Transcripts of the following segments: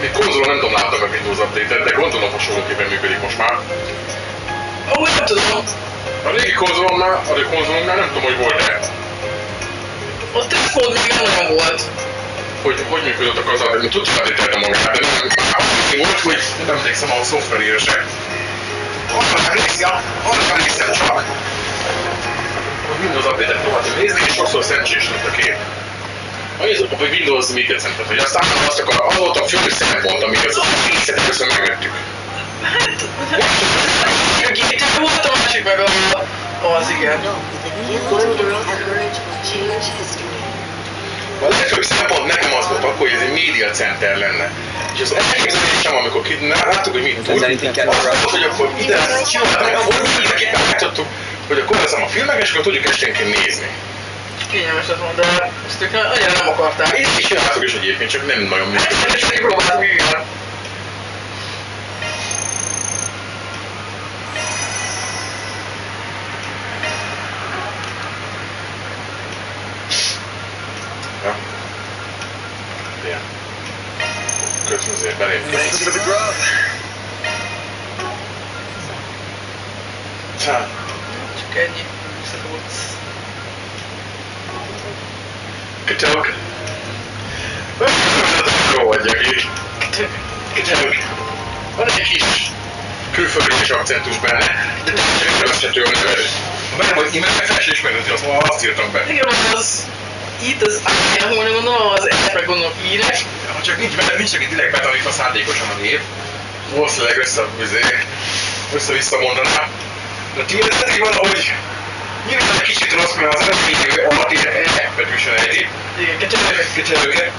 Még konzolon nem tudom, láttam a Windows Update-et, de gondolom hasonlóképpen működik most már. Ahogy nem tudom. A régi konzolomnál nem tudom, hogy volt-e. A tesztmód még nem olyan volt. Hogy működött a kazat, de tudtam, hogy tettem magát, de nem volt, hogy nem emlékszem a szoftverére se. Arra emlékszem csak. A Windows Update-et próbáltam nézni, és sokszor szerencsés lett a kép. Nézzük, hogy Windows mit tetszett, hogy aztán az volt a fő szempont, amit az egészet közben megvettük. Hát... Gépítő volt a másik meg az igen. A legfőbb szempont nekem az volt akkor, hogy ez egy média center lenne. És az elképzelésem, amikor láttuk, hogy mit tud, az volt, hogy akkor ide csináltam a formát, mindenképpen megtudtuk, hogy akkor leszem a filmek, és akkor tudjuk esténként nézni. Kényelmes lett volna, de ezt ők annyira nem akarták. Én is csináltuk is egyébként, csak nem nagyon működik. Hát csak próbáltuk, igen. Ja. Ilyen. Köszönöm azért belépni. Csak ennyi. Visszatudsz. Köcsök. Jó vagyok így. Köcsök. Van egy kis külföldi és akcentus benne, de teljesen megkereshető a neved. Benne vagy e-mail fel sem ismerőt, azt írtam be. Igen, az... Itt az ágyának mondja, gondolom, az ezt meg gondolom írek. Ha csak nincs benne, nincs neki direkt betanítva szándékosan a név. Valószínűleg össze-vissza mondanám. De ti éreztetek valahogy nyilván egy kicsit rossz, mert az eredményű alatti betűsen ejti. Igen, kecsegőket.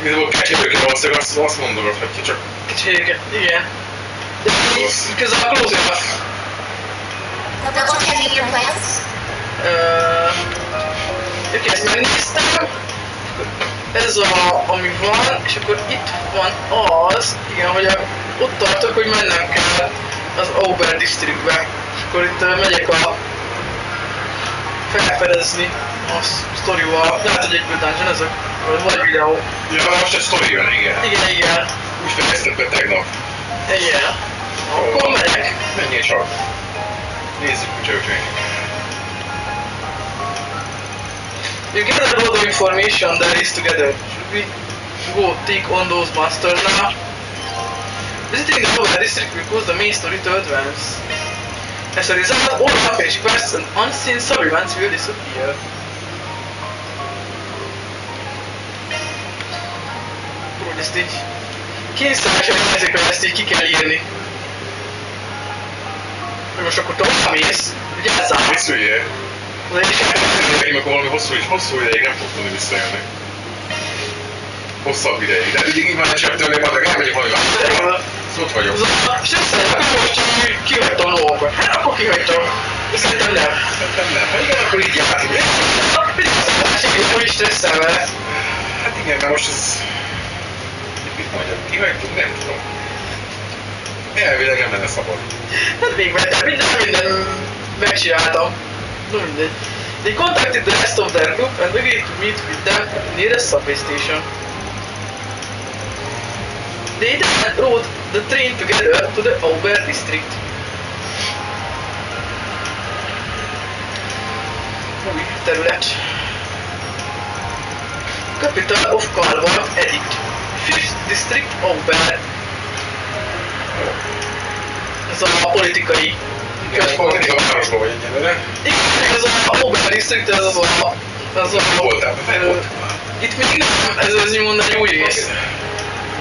Igazából kecsegőket valószínűleg azt mondogathatja csak. Kecsegőket, igen. De közben a close enough. Double checking your plans. Oké, ezt megnéztem. Ez ami van, és akkor itt van az, igen, hogy ott tartok, hogy mennem kell az Auburn Districtbe. És akkor itt megyek felfedezni a sztorival. Lehet, hogy egyből dungeon ezek, vagy videó. Ja, most egy sztori jön, igen. Igen. Úgy fejeztem be tegnap. Igen. Akkor megyek. Menjél csak. Nézzük, hogy csőcsőnk. You gather all the information there is together. Should we go take on those monsters now? Visiting the Auburn District will cause the main story to advance. As a result, all unfinished quests and unseen sub-events will disappear. Úgy ezt így kényszeresen nézik, hogy ezt így ki kell írni. Hogy most akkor tovább mész, vigyázzál! Visszüljél! Nekem akkor valami hosszú ideig nem fog tudni visszajönni. Hosszabb ideig, de mindig így van egy septől, még majd elmegyek valami máshol. Ott vagyok. És azt szerintem, hogy most csak kihagytam a lókat. Hát akkor kihagytam. De szerintem nem. Szerintem nem. Ha igen, akkor így jár. Mindig azt a másik, hogy stresszel vele. Hát igen, mert most ez... Mit mondjam? Kihagytuk? Nem tudom. Elvileg nem lenne szabad. Hát végvettem, minden megcsináltam. No mindegy. They contacted the rest of their group and agreed to meet with them at the nearest subway station. They then rode the train together to the Auburn district. Új terület. Capital of Calvert Edict. 5th District Auburn. Ez a politikai Központi a városban vagy egyelőre. Igen, ez a Auburn District, ez az a... Voltál be? Itt még nem, ez az mondani új rész.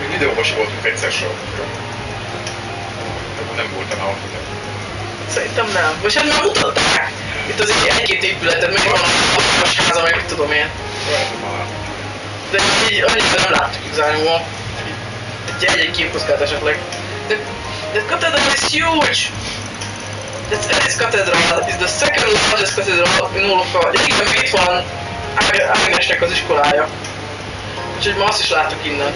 Még videóban sem voltunk egyszer sem. Nem voltam ahol. Szerintem nem. Vagy hát már mutatták. Itt az egy-két épületet, meg van a házam, meg mit tudom én. De így annyira nem láttuk igazából. Egy képkockát esetleg. That cathedral is huge! This cathedral is the second largest cathedral in all of Calvert. Igen, itt van Ágnesnek az iskolája. Úgyhogy ma azt is láttuk innen.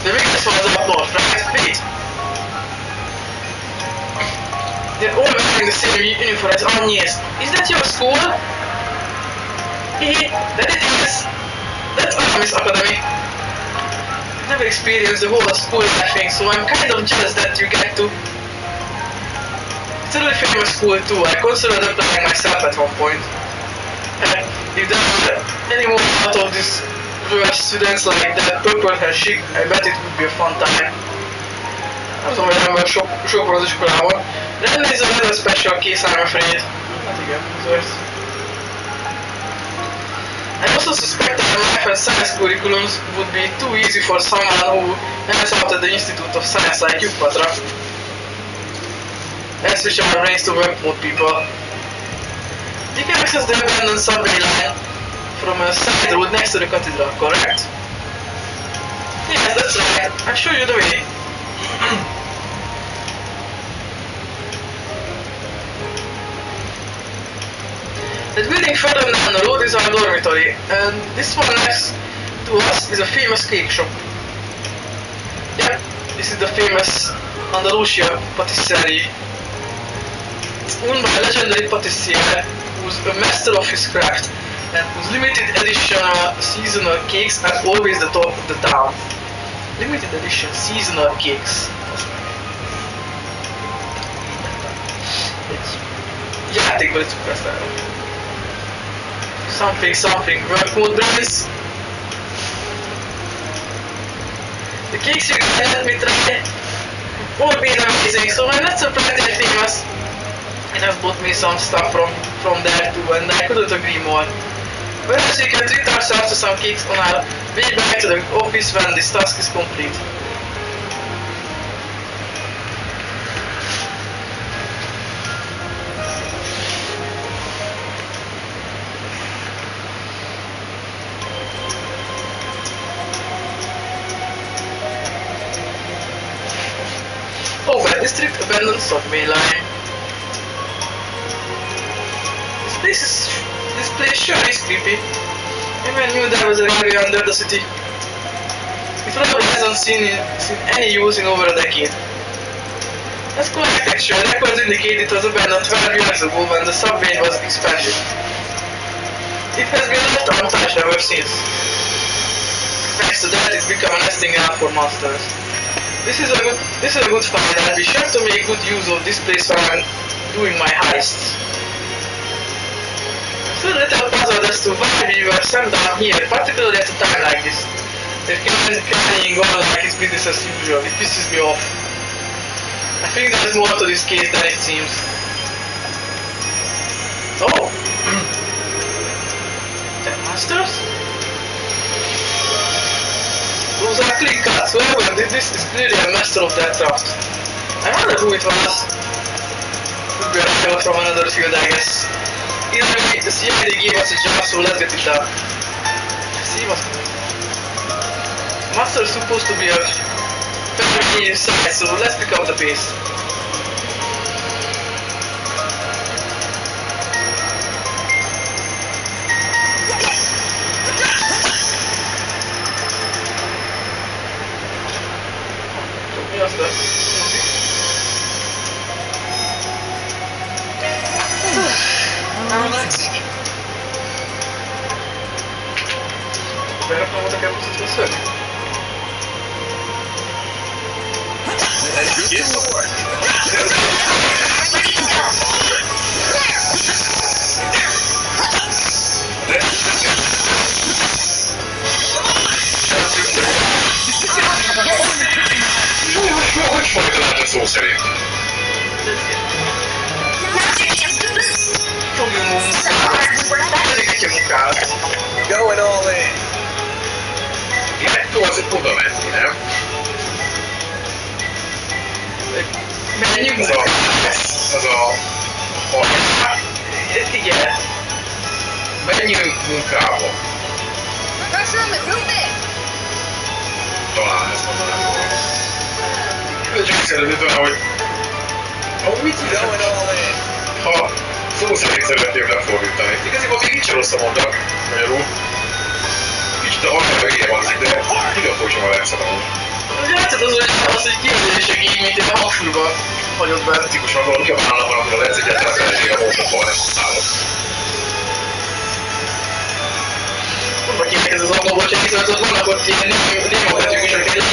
De még ez van az a North, right? Wait! They're all wearing the same uniform as Agnes. Is that your school? That it is. That's Artemis Academy. never experienced the whole school life thing, so I'm kind of jealous that you get to. It's a really famous school too. I considered applying myself at one point. And if there were any more out of these rural students like that purple hair chic, I bet it would be a fun time. Nem tudom, hogy ember sok van az iskolában. De ennél ez a nagyon special case, I'm afraid. Hát igen, azért. I also suspect that math and science curriculums would be too easy for someone who hangs out at the Institute of Science like you, Patra. Let's switch our brains to work mode, people. You can access the abandoned subway line from a side road next to the cathedral, correct? Yes, that's right. I'll show you the way. The building further down the road is our dormitory, and this one next to us is a famous cake shop. Yep, this is the famous Andalusia patisserie. It's owned by a legendary patissier who's a master of his craft and whose limited edition seasonal cakes are always the top of the town. Limited edition seasonal cakes. Játékban is használom. Something, work mode brains. The cakes you can let me try all been amazing, so I'm not surprised they're famous. And I've bought me some stuff from there too, and I couldn't agree more. Perhaps we can treat ourselves to some cakes on our way back to the office when this task is complete. Over district abandoned subway line. This place sure is creepy. Everyone knew there was a railway under the city. It probably hasn't seen any use in over a decade. That's correct actually. Records indicate it was abandoned 12 years ago when the subway was expanded. It has been left untouched ever since. Thanks to that, it's become a nesting ground for monsters. This is a good find, and I'll be sure to make good use of this place when I'm doing my heists. Still a little puzzled as to why we were sent down here, particularly at a time like this. They're carrying on like it's business as usual. It pisses me off. I think there's more to this case than it seems. Oh! The monsters? Those are clean cuts. Whoever did this is clearly a master of their craft. I wonder who it was. Could be a girl from another field, I guess. Either way, the CID gave us a job, so let's get it done. See what's Master is supposed to be a very medium size, so let's pick up the pace. What's that? Relaxing. Better know what I got to say. Let's get to work. Hogy folytatod a szó szerint? Going all in. Gettó azért oda menni, nem? Menjünk Az a igen. Menjünk munkába. Restroom is moving. Talán ezt mondanám. Csak szeretném tudni, hogy mit Going all in. ha szó szerint szeretném lefordítani. Igaziból még nincs rossz a mondat, magyarul. Kicsit a hangjára hülye van, de hogyan fogom a legszebb amúgy. Látszod az, hogy képzelések így, mint egy hangsúlyba hagyott be. Tikusan valaki a vállalban, amikor lesz egyáltalán feleség a hónapban, nem használod. Mondva kéne ez az ablakban, hogyha kiszállt, vannak ott ilyen némokratikusok, egy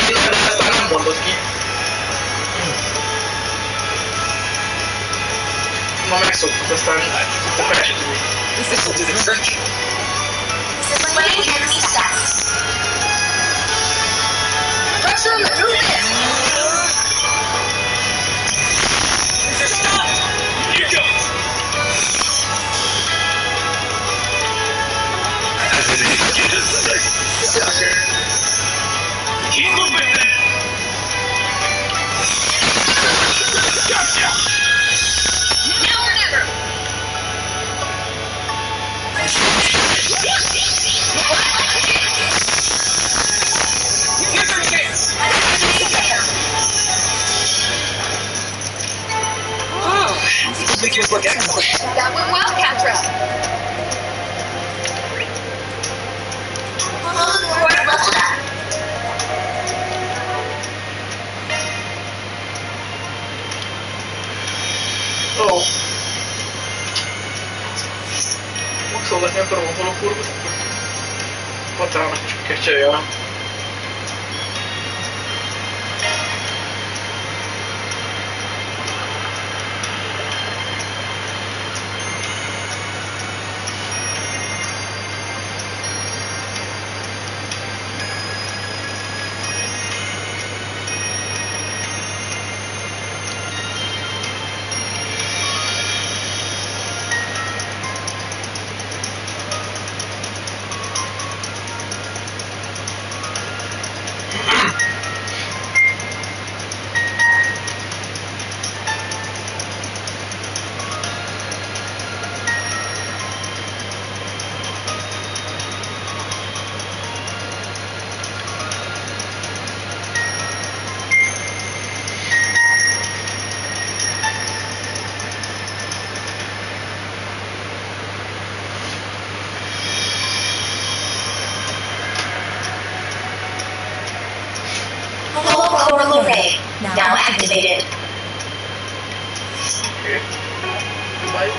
aztán felesett úgy. This will do the trick. Displaying enemy status. Pressure on the movement. Stop. Here goes. Sucker. Keep moving then. Gotcha. Now or never. Here's our chance. Oh, these figures look excellent. That went well, Catra. Overlord leveled up. Ó. Megszólgatni akarom a holokurvat. Patának csak kell cserélni. Coral array now activated. Okay. Bye.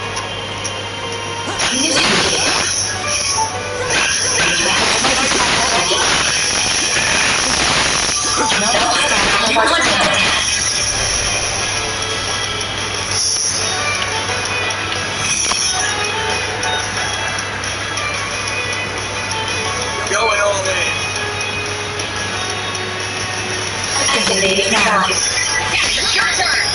Going all in. Activating now. Your turn.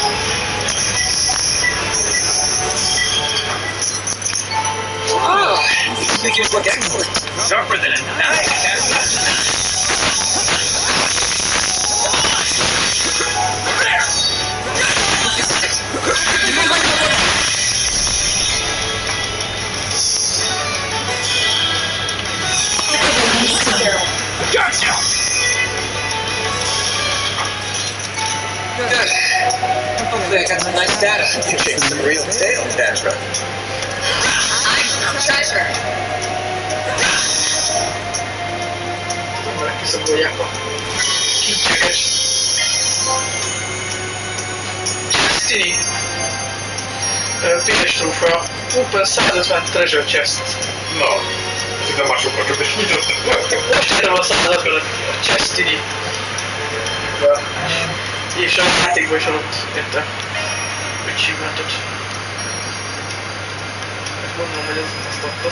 Oh, these figures look excellent. Sharper than a knife. Gotcha. Good. Hopefully I got some nice data. It's some real tail, Tatra. I'm treasure. Emberek kiszagolják a kincseket. Chestini. Piros trófea. Open 150 treasure chest. Na, de már sokkal több is nyitott. Most erre van 150 a Chestini. És a játékban is adott érte achievementet. Gondolom, hogy ezt adta.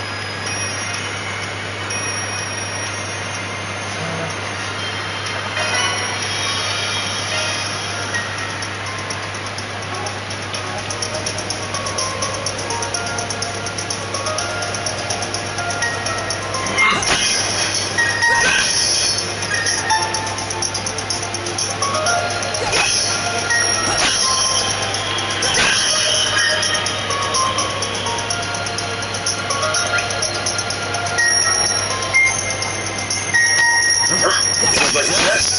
Sounds like a test.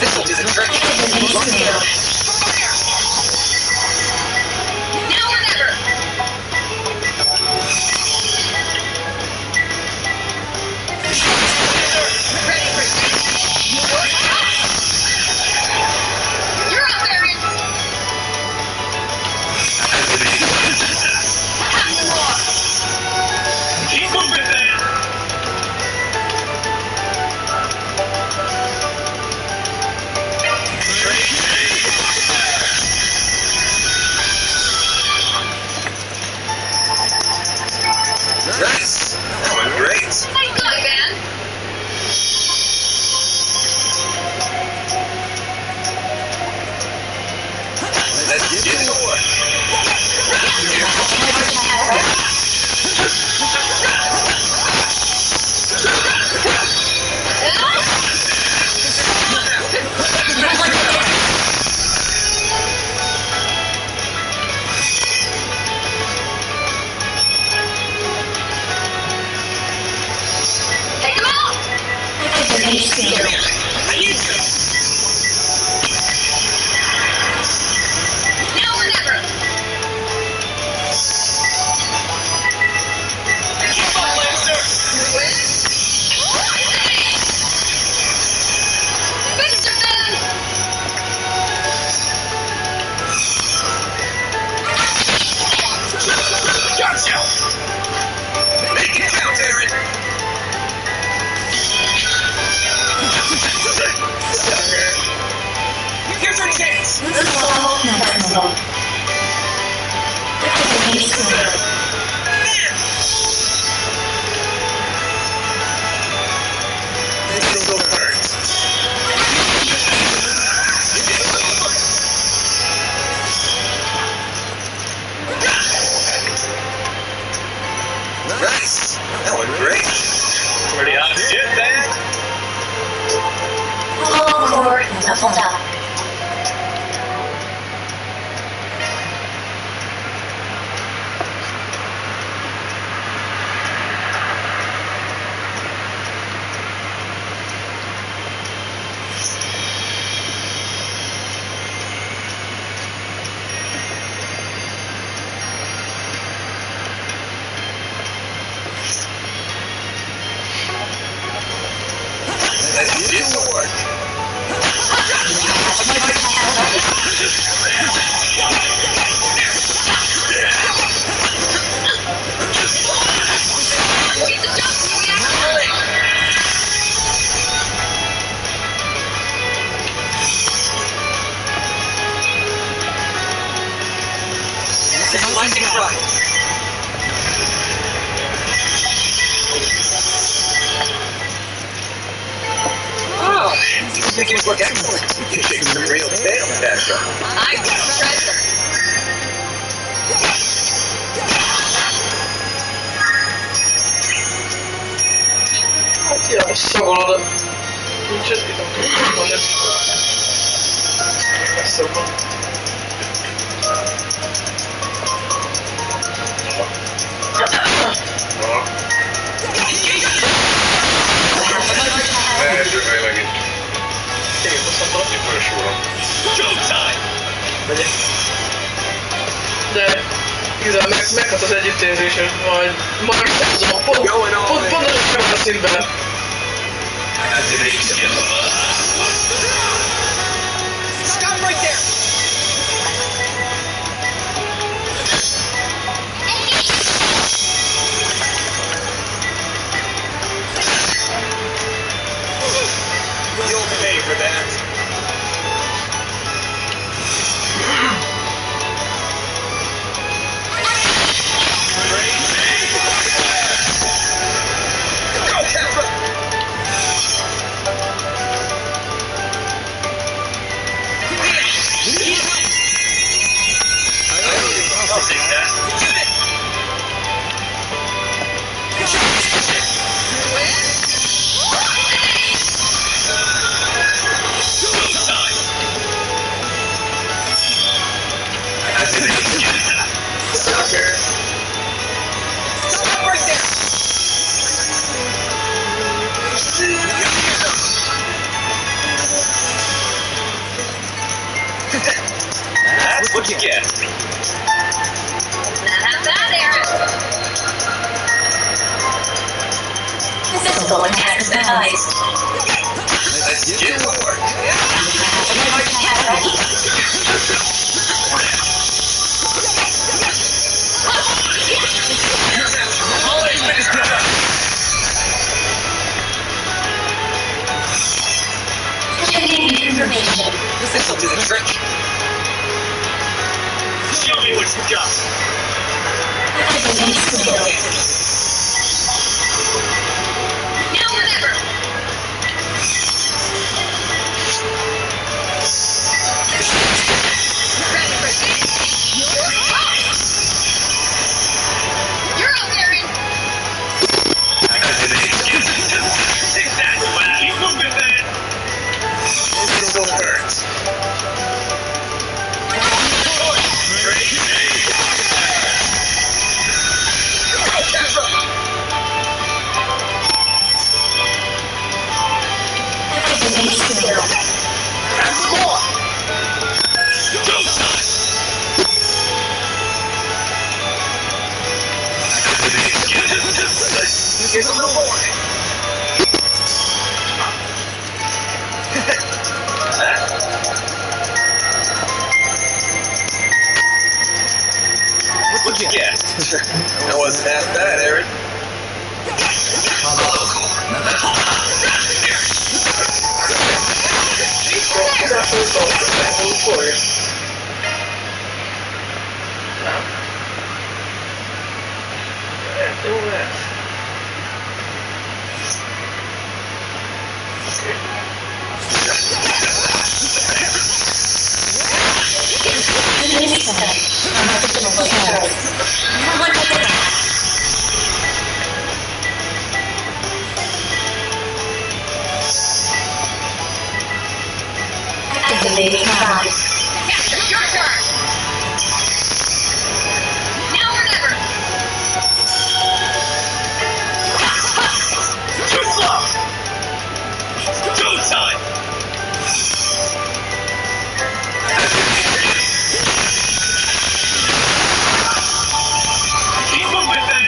This will do the trick. Now or never. Activate skill. I need you. Now or never. Keep up, Lancer. Quick defend. Gotcha. Make it count, Aaron. Here's our chance. Level maximum. Activate skill. This will hurt. Nice. That went great. Pretty hot shit, man. Hollow core leveled up. That didn't work. Get the jump react. This is lightning strike. Oh, these tickets look excellent. You can shake some real tail, Dasher. I got treasure. Hát ja, szabad. Nincs ez bizony. Van ez. Messze van. Na. Elzsögölj megint. Tényleg baszhatom. Itt fölsúrom. Megyek. De igazából meghat az együttérzés, hogy majd megszázom. Pontosan a szintben. Stop right there. You'll pay for that. Go, Kefra! I'll take that. Sucker! Stop right there! That's what you get. Not have that, Aaron. Physical attacks advised. Let's get to work. Attack ready. Checking information. This'll do the trick. Show me what you got. Activate skill. Now or never. Here's a little warning. What'd you get? That wasn't half bad, Aaron. Activating drive. Your turn! Now or never! Too slow! Go time! Keep moving, man!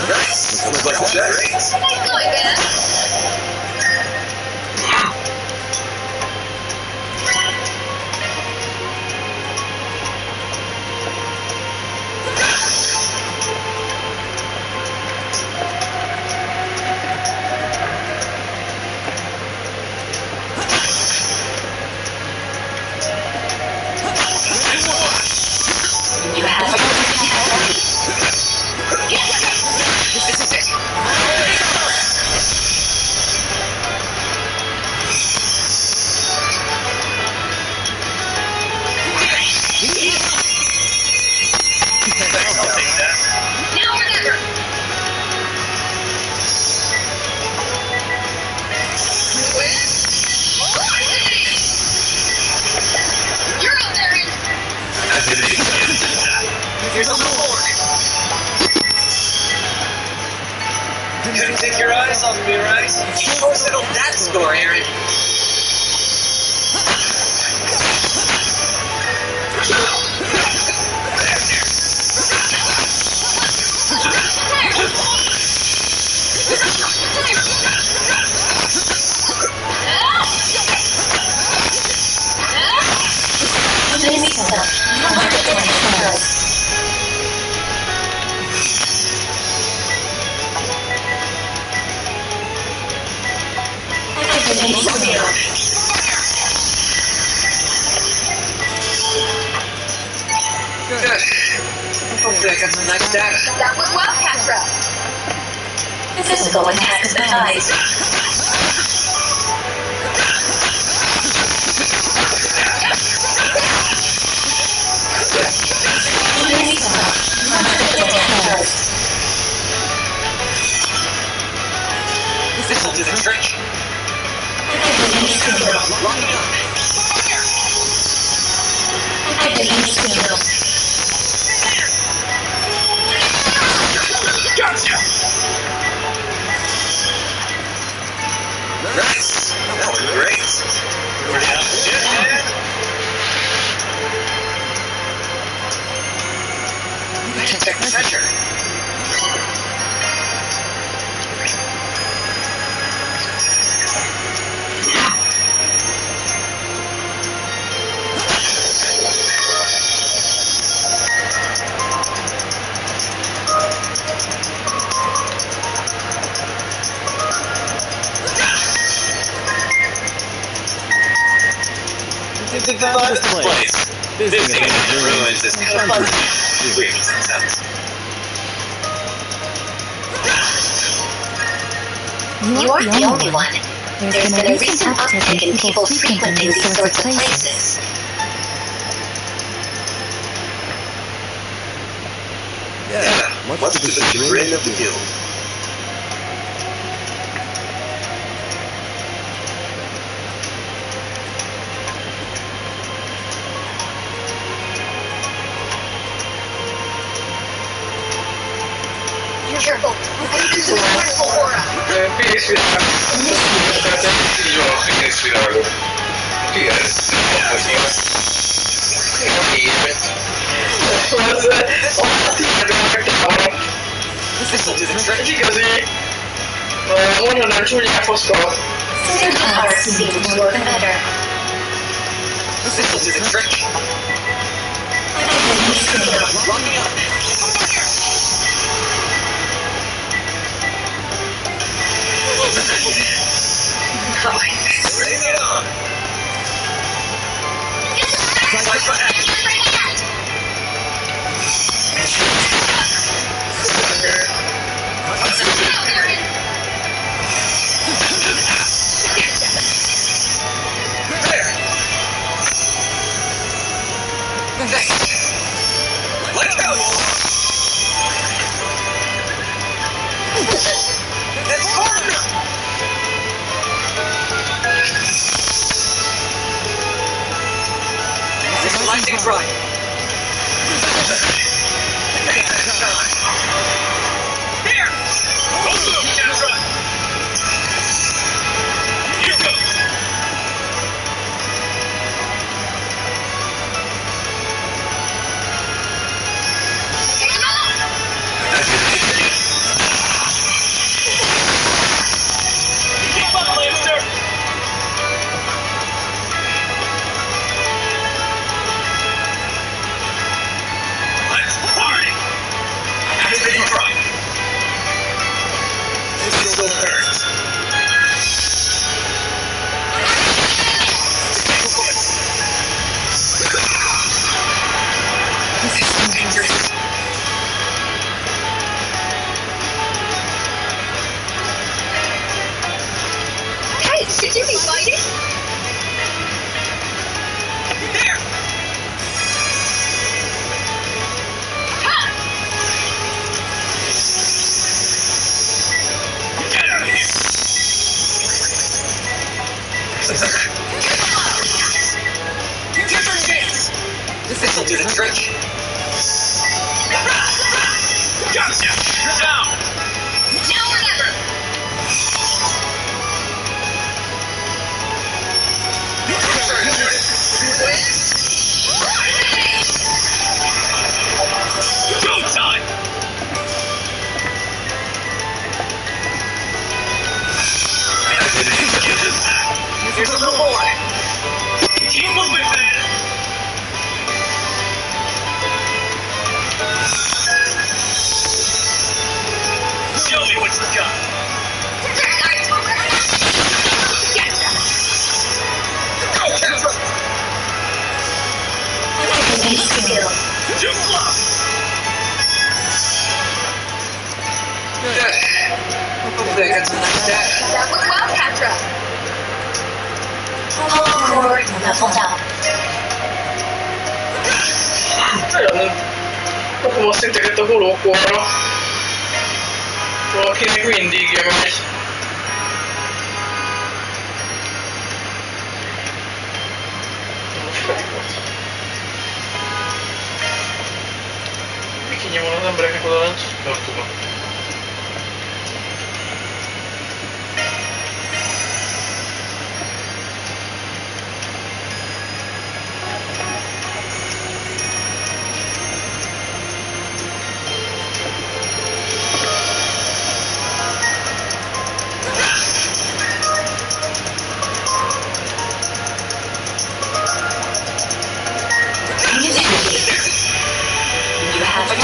Nice! Looks like a jet. Nice going, man! You have This is it. I'll take that. Now or never! You're up there, Ian. Here's a little warning. Couldn't take your eyes off me, right? Show us that score, Aaron. enemy center. Market control. Activating zero. Good. Hopefully I got some nice data. That went well, Catra. Physical attack advised. Enemy center. Market control. This'll do the trick. Activating zero. Activating zero. Gotcha! Nice! That was great! We're down to shit, man! I detect treasure! This place. Visiting the ruins is kind of fun. Weird, sounds. You aren't the only one. There's been a recent uptick in people frequenting these sorts of places. Yeah, what's to the chagrin of the guild? Careful. I think this is a powerful aura. Pensi, io egy igazi, mondanám csúnyán fosztó. Certain powers seem to work better. This will do the trick. Lock me up. Bring it on. Fight for action. Let's go! That's hard enough! This is lightning strike. Here! You can't run! Here goes! Keep up, Lancer! Let's party! Activating front. This still hurts. This is dangerous. Hey, should you be fighting? Here! Ha! Get out of here! Different chance! This will do the trick. Gotcha! You're down! Now or never! Go time! Here's a reward! Keep moving, man! Show me what you got! Go, Kendra! Nice skill. You flop! Good. Hopefully I got some nice data. That was well, Patra. Hollow core leveled up. Nagyon kapom a szinteket a holókorra. Valakinek mindig megy. Most pedig volt. Mi kinyomol az embereknek oda lent? Nem tudom. You have to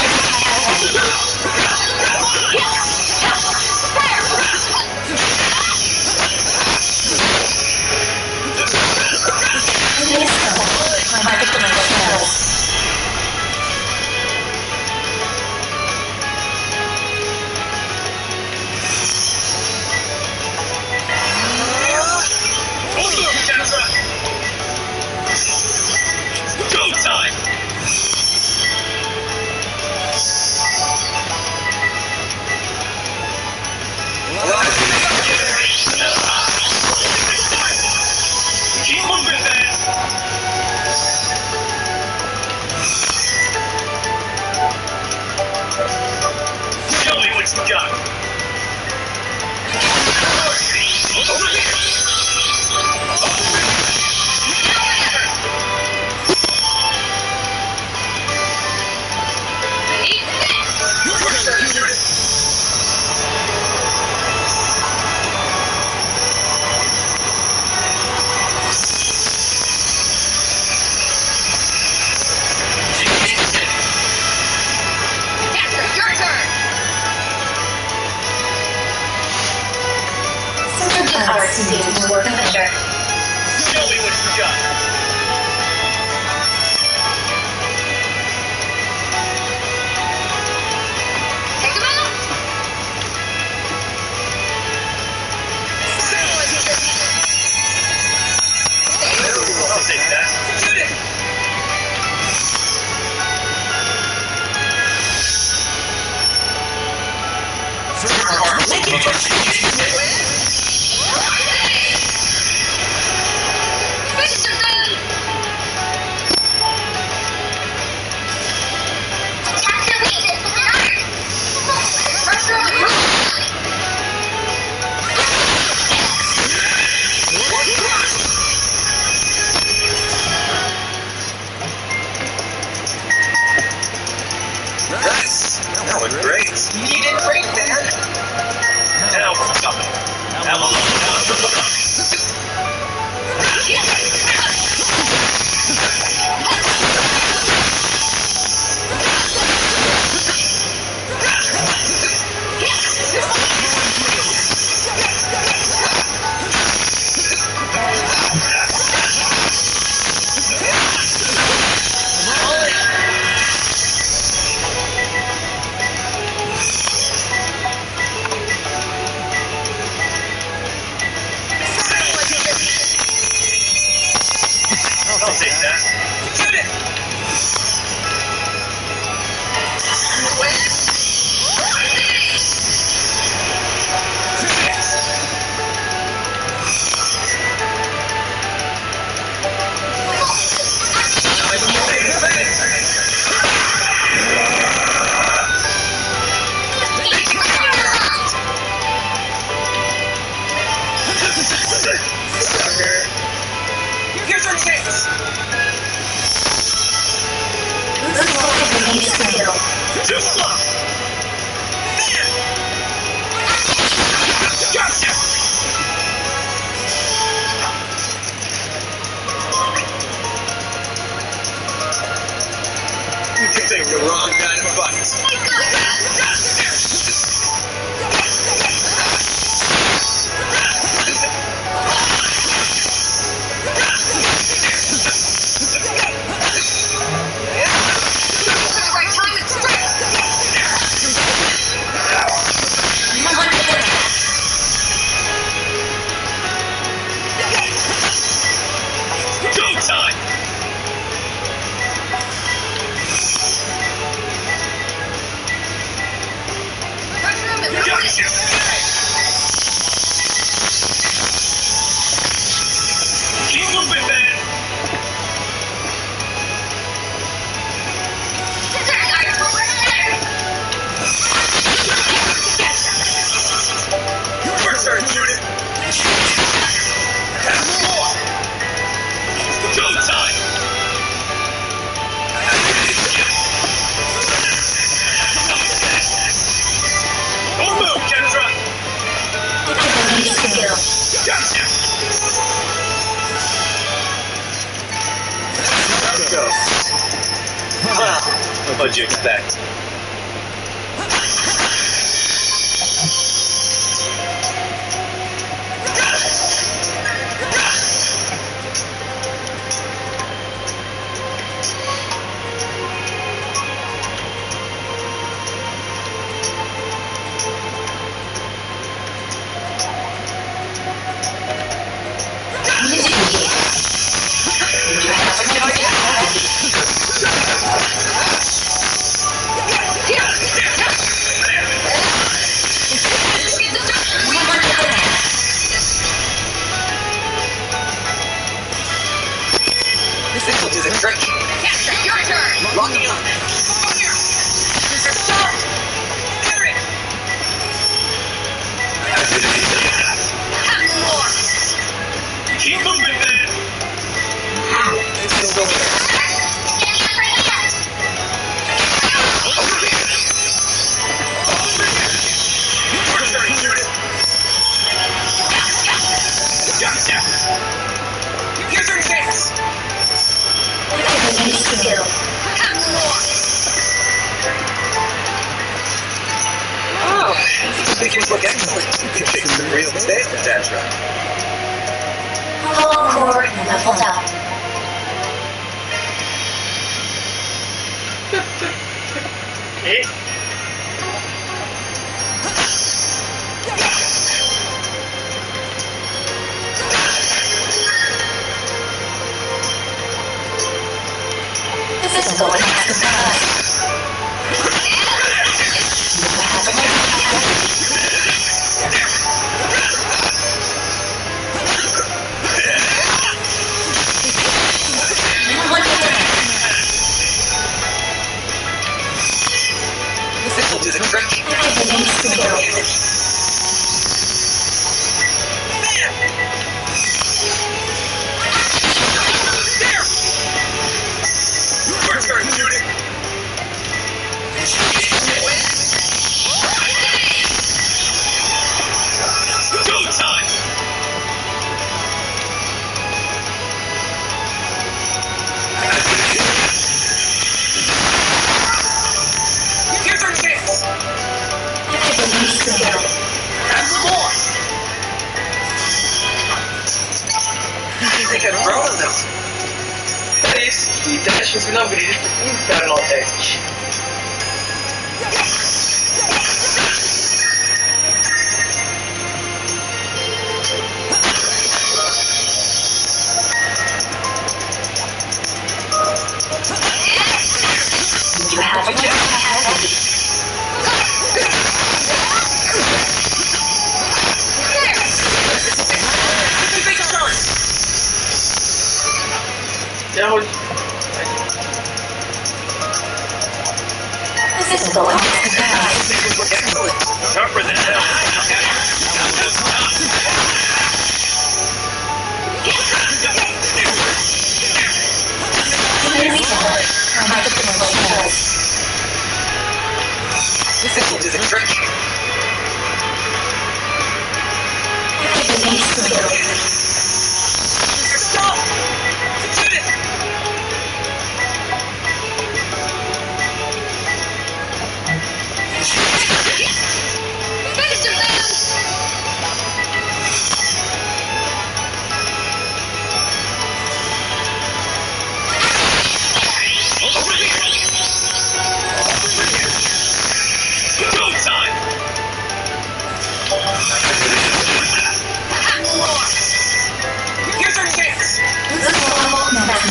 What'd you expect?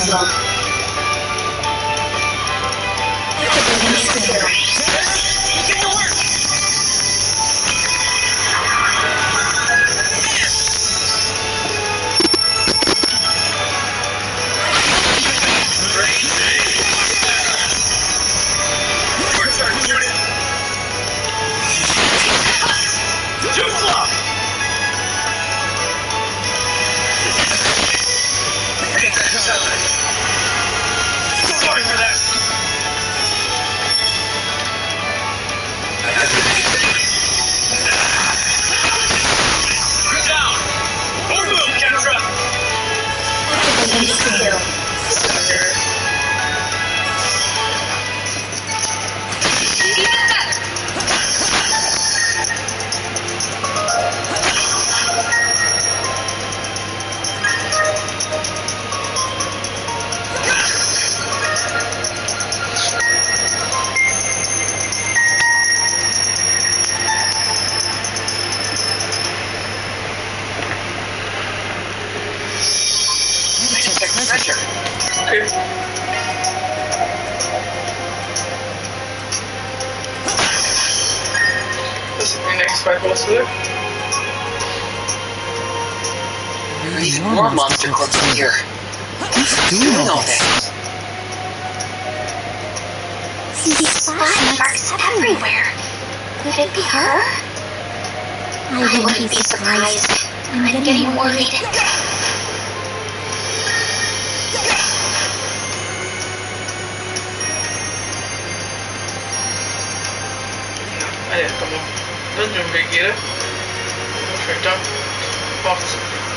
possible. Activating skill. Activating skill. Okay. This is my next fight possible. There are even more monster corpses here. Who's doing all this? See splash marks everywhere. Could it be her? I wouldn't be surprised. I'm getting worried. Elértem a dungeon végére. Most hagytam.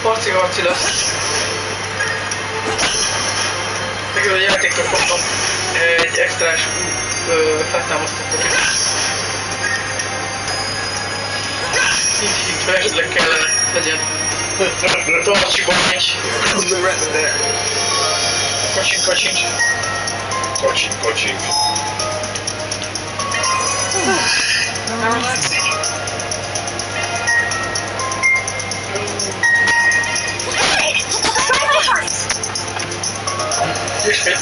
Harci lesz. Megint a játékra kaptam egy extrás feltámasztó kocsit. Így esetleg kellene legyen. Tartsiban nincs. The rest there. Kacsink. Kocsink. How relaxing. És fél.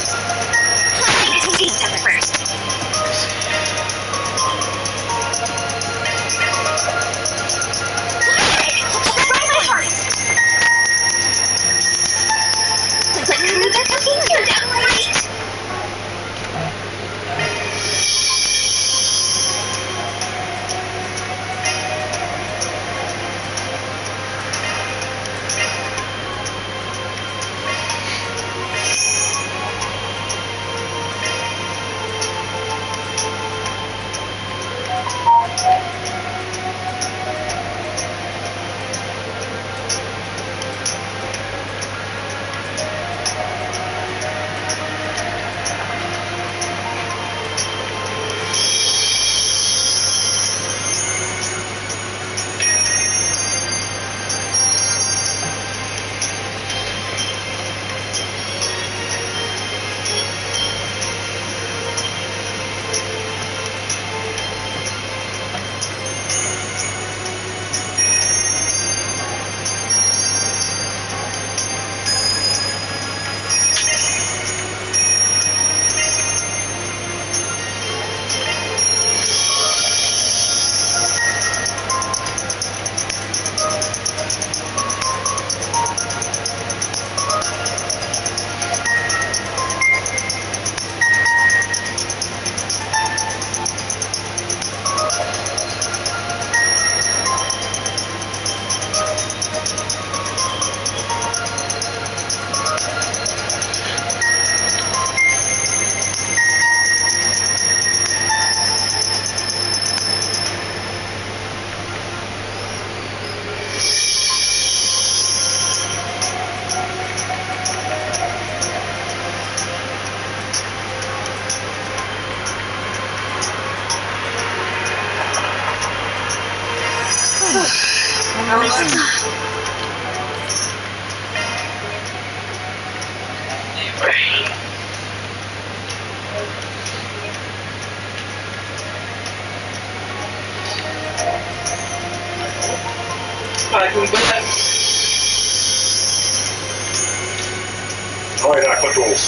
hajrá, kacsósz!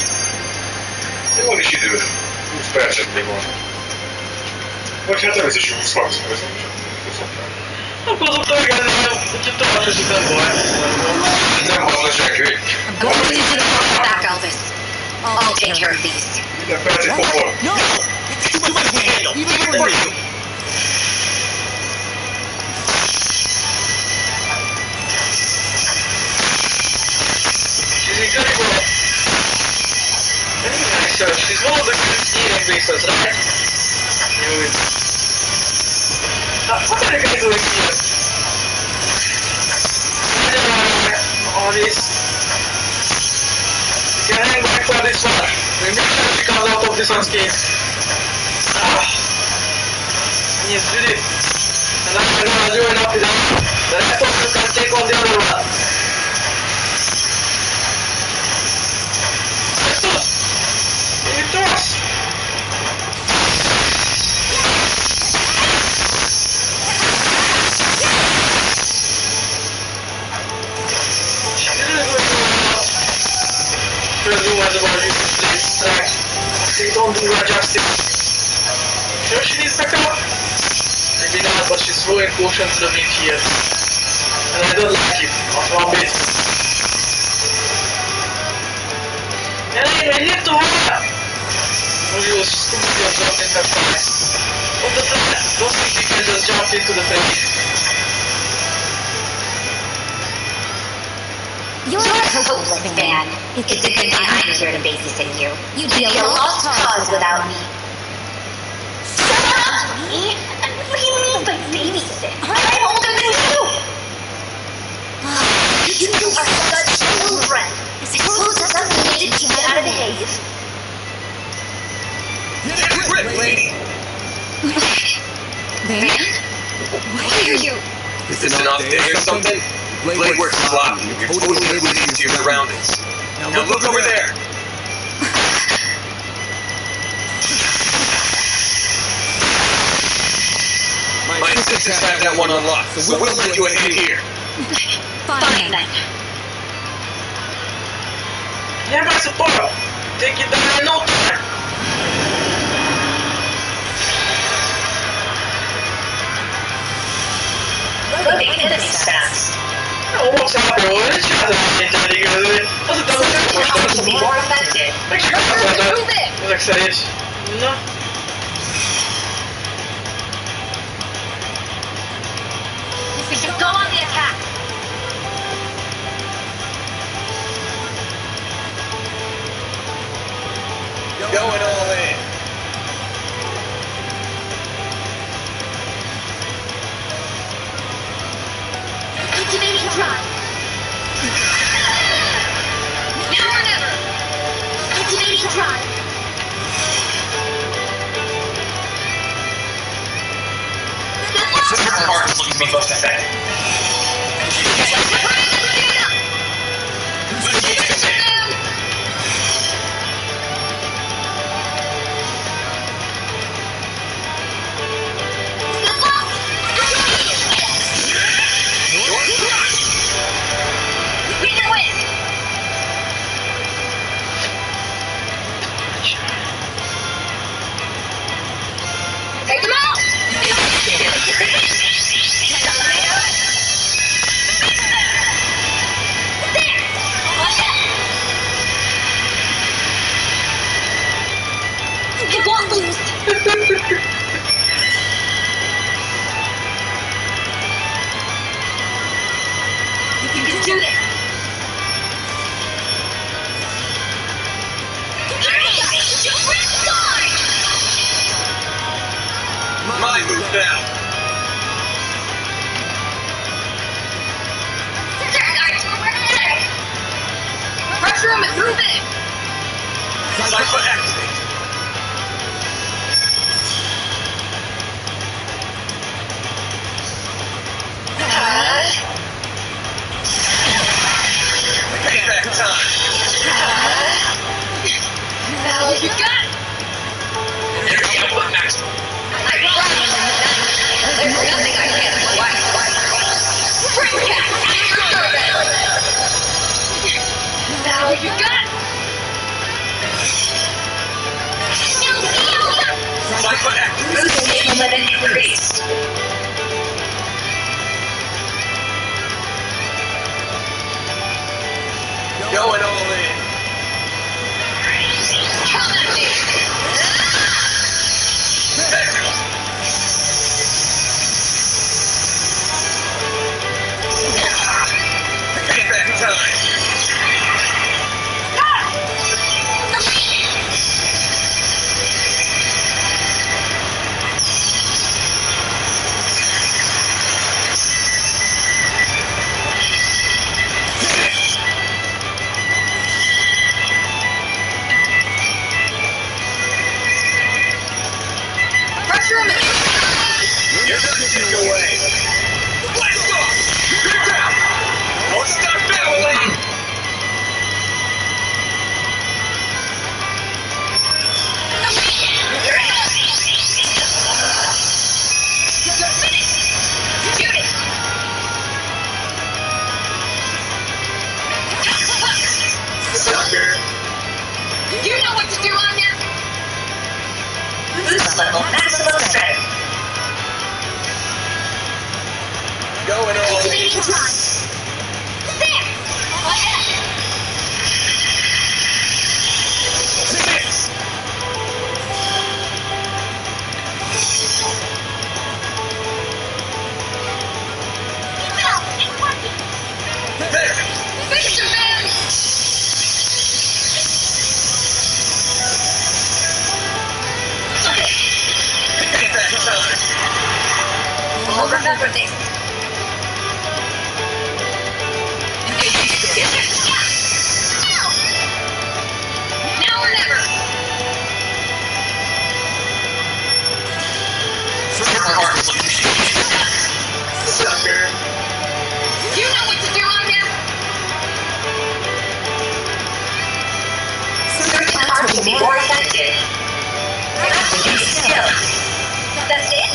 Még van is idő. 20 percet még van. Vagy hát nem is 20 percet, ez nem szokták. Akkor azok megállni, hogyha tovább esik, nem baj. Nem hallna senki. I'm going into the front back, Elvis. I'll take care of these. Minden percet pokol. No! It's too much to handle, even for you! She's incredible. Very nice, sir. She's one of the good healing races, right? Knew it. What are you guys doing here? All this. You can hang back for this one. We make sure she comes out of this unscathed. Yes, did it. And I'm gonna do enough with that. The rest of you can take on the other one. Give it to us. She didn't go through a lot. First room has about you to distract. They don't do her justice. Sure she needs backup? Maybe not, but she's throwing caution to the wind here. And I don't like it, not one bit. Hey, I need to run! Maybe was stupidly absorbed in her fire. What the fuck? Don't think you can just jump into the thing. You're a hopeless man. It's a good thing I'm here to babysit you. You'd be a lost cause without me. Shut up, me! What do you mean by babysit? I'm older than you! You two are such children! I suppose that's something needed to get out of the haze. Get a grip, lady! Man? Why are you... Is it an off day or something? Blade works sloppy. You're totally oblivious to your surroundings. Now look over there! My assistants have that one unlocked, so we'll let you ahead here. Fine then. Yeah, my support! Take it down in no time! Loading enemies fast. Almost happy with it. She hasn't been doing it. Doesn't do it. How to be more effective. Make sure Prove it! Jak chcesz? No. We should go on the attack. Going all in. Activating drive. Now or never. Activating drive. Sister Parks looks to be most pathetic. We can win. Take them out. It won't lose. You can do this. My move now. Pressure him and move it. Cypher activate. Payback time. Now you got it. Here we go. Next. I promise. There's nothing I can't do. Spring cat, at your service. Now you got it. Going all in. Come at me! Payback time. Pressure him! You're not getting away. Blast off. Good job. Don't stop battling. Shoot it! Sucker. You know what to do on him? Boost level maximum strength. Going all in. There! Ahead! Six. There. Finish him, man! Payback time. We'll remember this. Now or never! Sucker. You know what to do on him? Certain cards will be more effective. Activate skill. That's it?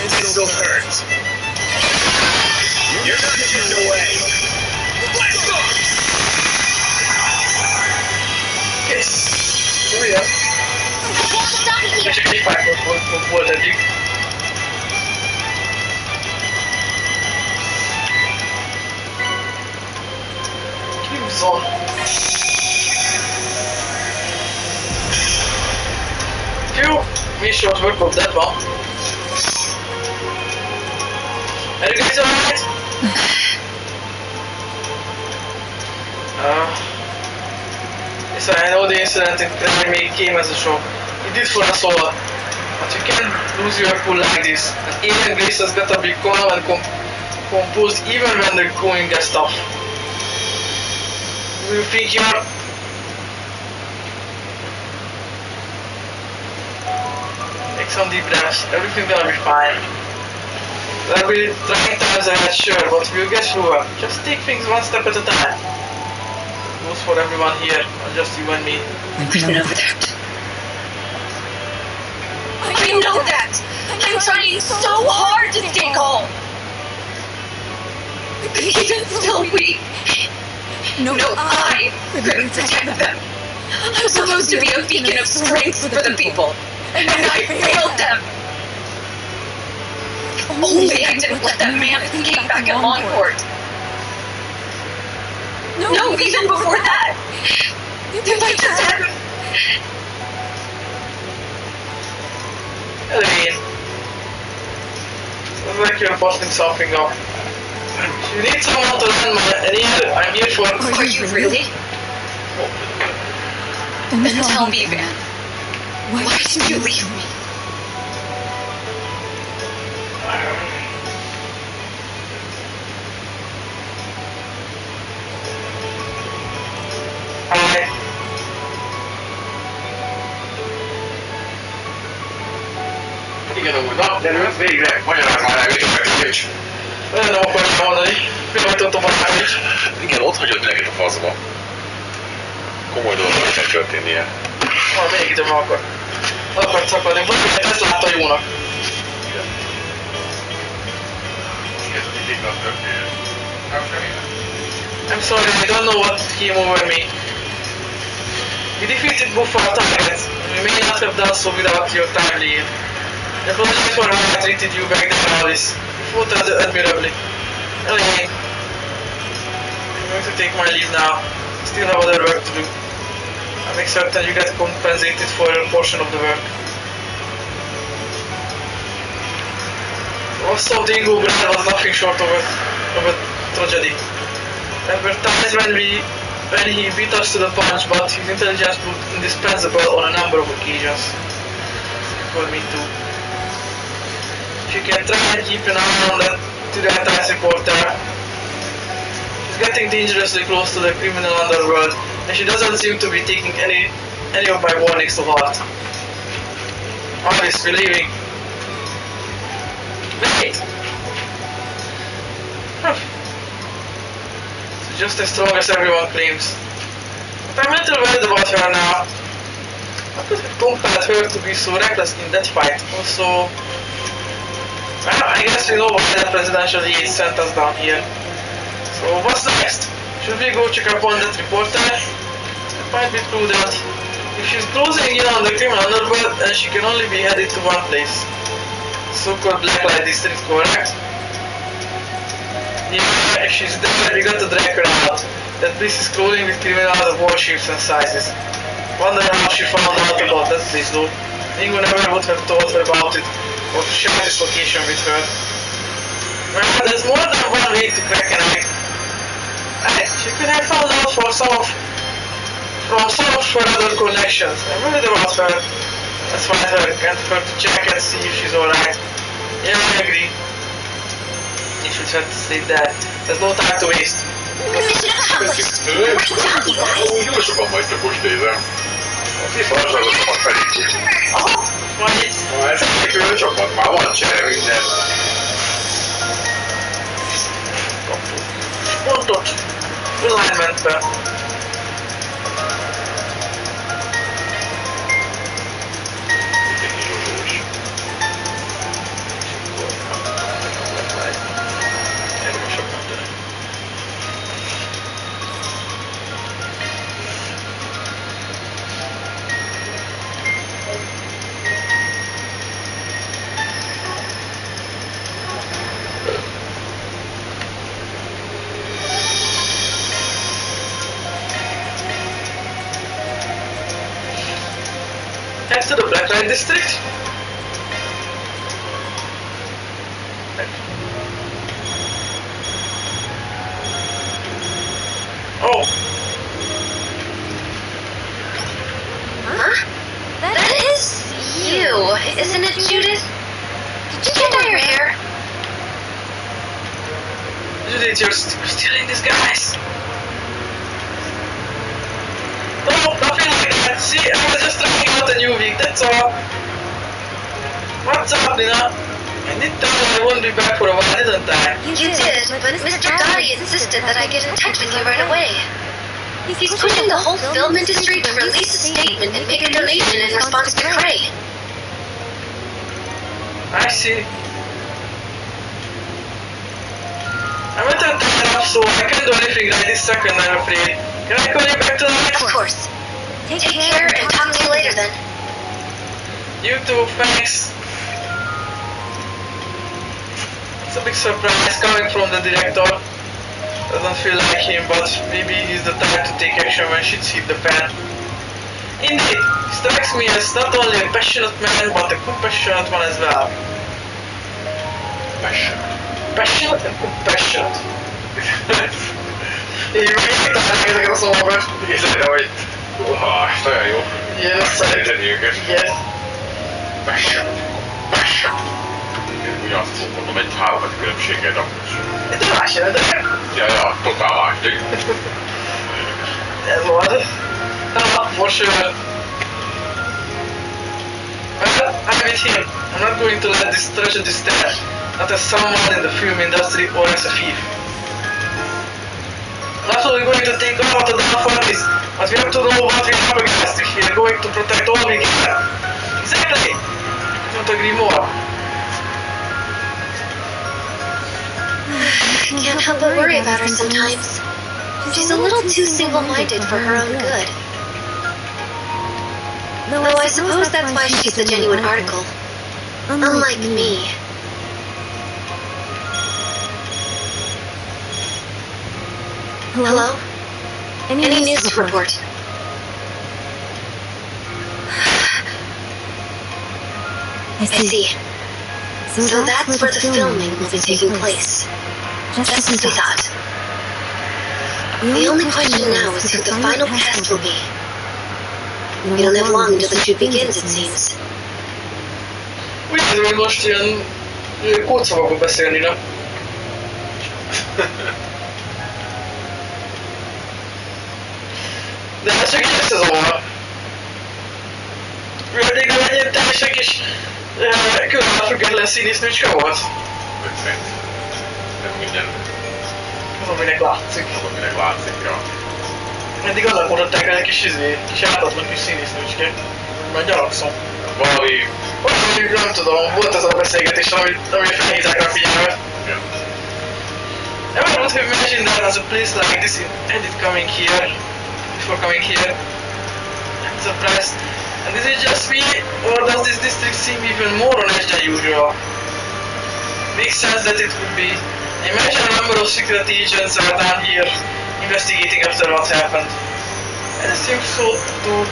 It still hurts. You're not getting away. Blast off. Yes. Újra. És egy párkot volt eddig. Crimson. Jó, Mission's Work of Dead van. Are you guys alright? Yes, I know the incident may came as a shock. It did for us all. But you can't lose your cool like this. An alien grace has got to be calm and composed even when the going gets tough. Do you think you're... Take some deep breaths. Everything's gonna be fine. There'll be trying times ahead, sure, but we'll get through it. Just take things one step at a time. Goes for everyone here, not just you and me. I know that. I know that! I'm trying so hard to stay calm! Even still weak. No, I couldn't protect them. I'm supposed to be a beacon of strength for the people, and I failed them. Only I didn't let that man escape back at Longport. No, even before that. If I just hadn't... Elaine. Looks like you're busting something up. If you need someone to lend I'm here for... Are you really? Then tell me, Van. Why did you leave me? Alright. Igen, úgy. Na, gyerünk, végre. Magyaráz már el, végre megszülés. Nagyon nem akartam mondani. Pillanatottam a számít. Igen, ott hagyod neked a faszba. Komoly dolgok kell történnie. Még időm akar. El akart szakadni. Valakinek ezt látta jónak. Ez mindig az történet. Nem semmi. I'm sorry, I don't know what came over me. We defeated both our targets. We may not have done so without your timely aid. I apologize for how I treated you back then, Alice. You fought admirably. Anyway, I'm going to take my leave now. I still have other work to do. I'll make certain you get compensated for a portion of the work. The loss of Dingo Brand was nothing short of a tragedy. There were times when he beat us to the punch, but his intelligence proved indispensable on a number of occasions. For me too. If you can try and keep an eye on that to the anti reporter. She's getting dangerously close to the criminal underworld, and she doesn't seem to be taking any of my warnings to heart. Obviously leaving. Wait! She's just as strong as everyone claims. But I'm a little worried about her now. What could have compelled her to be so reckless in that fight? Also, well, I guess we know why that presidential aide sent us down here. So what's next? Should we go check up on that reporter? It might be prudent. If she's closing in on the criminal underworld, then she can only be headed to one place. So-called Blacklight District, correct? Yeah, if she's there, we got to drag her out. That place is crawling with criminals of all shapes and sizes. Wonder how she found out about that place though. Ingo never would have told her about it, or to share this location with her. Well, there's more than one way to crack an egg. Hey, she could have found out from some of her other connections. I'm worried about her. Let's find her and get her to check and see if she's alright. Yeah, I agree. You should have to stay there. There's no time to waste. Mission accomplished. Great job, you guys. Jó sokan vagytok most nézem. A FIFA sokat felítsük. Van itt. Ez egy csapat, már van csere minden. Pontot. Alignmentbe. Head to the Blacklight District. Oh. Huh? That is you, isn't it, Judith? Did you dye your hair? Judith, you're still in disguise. No, nothing like that. See, I was just trying out a new week, that's all. What's up, Nina? I did tell you I won't be back for a while, didn't I? You did, but Mr. Gotti insisted that I get in touch with you right away. He's pushing the whole film industry to release a statement and make a donation in response to Craig. I see. I went to turn up, so I can't do anything right this second, I'm afraid. Can I call you back tonight? Of course. Take care and talk to you later then. You too, thanks. It's a big surprise coming from the director. Doesn't feel like him, but maybe he's the type to take action when shit's hit the fan. Indeed, he strikes me as not only a passionate man, but a compassionate one as well. Passionate and compassionate. Így megtalálják ezeket a szavakat. Észre, hogy nagyon jó. Yes, Szerinteni őket. yes. Passion. Ugyanazt mondom, egy háromat különbséggel, de Ez a más jelent, ja, totál más. ez volt. Na, most well, I'm with him. I'm not going to let this tragedy stand. Not as someone in the film industry or as a thief. Not only going to take out the authorities, but we have to know what we're up against if we're going to protect all we can. Exactly! I couldn't agree more. I can't help but worry about her sometimes. She's a little too single-minded for her own good. Though I suppose that's why she's the genuine article. Unlike me. Hello? Any news to report? I see. So that's where the filming will be taking place. Just as we thought. The only question now is who the final cast will be. We don't have long until the shoot begins, it seems. Úgy érzem, hogy most ilyen kódszavakból beszélni, nem? De hát csak így összezavar. Eddig nem egy teljesen kis különben független színésznőcske volt. Nem minden. Az, aminek látszik. Az, aminek látszik, ja. Eddig annak mutatták rá egy kis ártatlan kis színésznőcske. Már gyalogszom. Valami... Nem tudom, volt az a beszélgetés, ami felhívták rá a figyelmet. Ja. Ever would have imagined that as a place like this ended coming here, before coming here, I'm surprised. And is it just me, or does this district seem even more on edge than usual? Makes sense that it would be. Imagine a number of secret agents are down here, investigating after what happened. And it seems so to...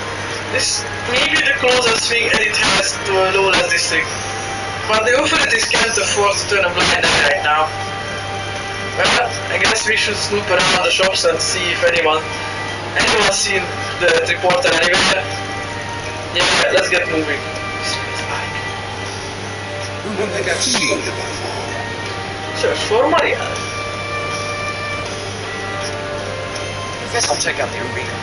This may be the closest thing it has to a lawless district. But the authorities can't afford to turn a blind eye right now. Well, I guess we should snoop around the shops and see if anyone's seen the reporter anywhere. Yeah, let's get moving. I don't think I've seen him before. Search for Maria. I guess I'll check out the arena.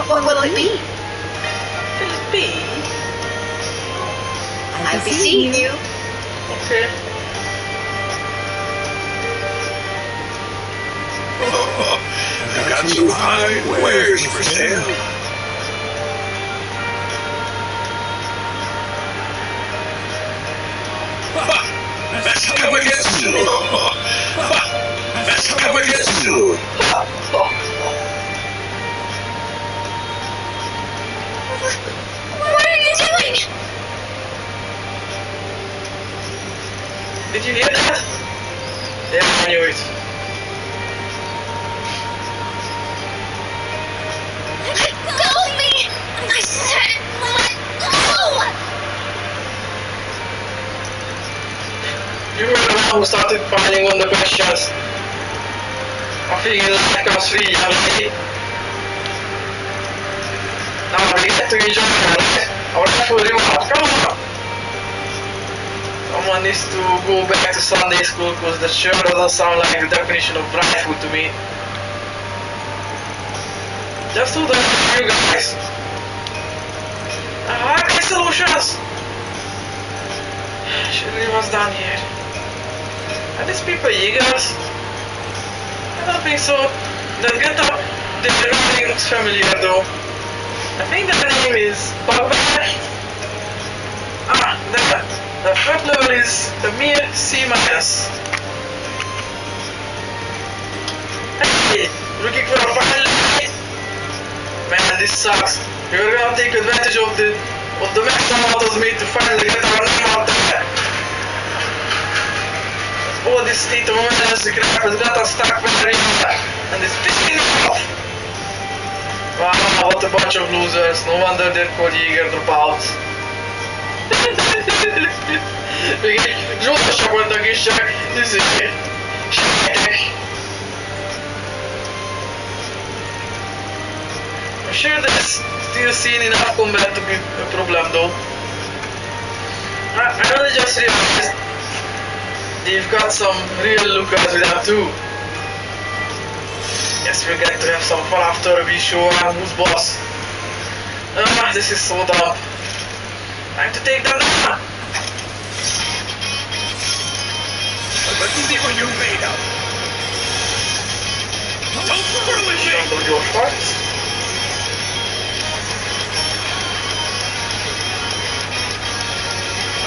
What will it be? Will it be? I'll be seeing you. Okay. I've got some fine wares for sale. That's how we get soon. That's how we get soon. What are you doing? Did you hear that? Yeah, I knew it. Let go of me! I said, let go! You were the one who started piling on the questions. I figured that comes free, already. Now we get to enjoy it. Our full reward. Come on! Someone needs to go back to Sunday school because that sure doesn't sound like the definition of bright food to me. Just do that for you guys. Okay, solutions! She really was done here. Are these people Jaegers? I don't think so. That getup, the writing looks familiar though. I think the name is Bugbear. Ah, the threat level is a mere C-. Hey, looking for a file? Man, this sucks. We were gonna take advantage of the mess someone was made to finally get our name out there. All this state of emergency crap has got us stuck very hard, and it's pissing me off. Wow, what a bunch of losers. No wonder they're called Jaeger dropouts. Még egy zsótosak voltak is, csak sejtek. I'm sure there's still seen enough combat to be a problem though. I only just realized they've got some real lookers with them too. Guess we'll get to have some fun after we show who's boss. This is so dumb. Time to take them down. Let's see what you're made of. Don't foolish it. Some of your parts.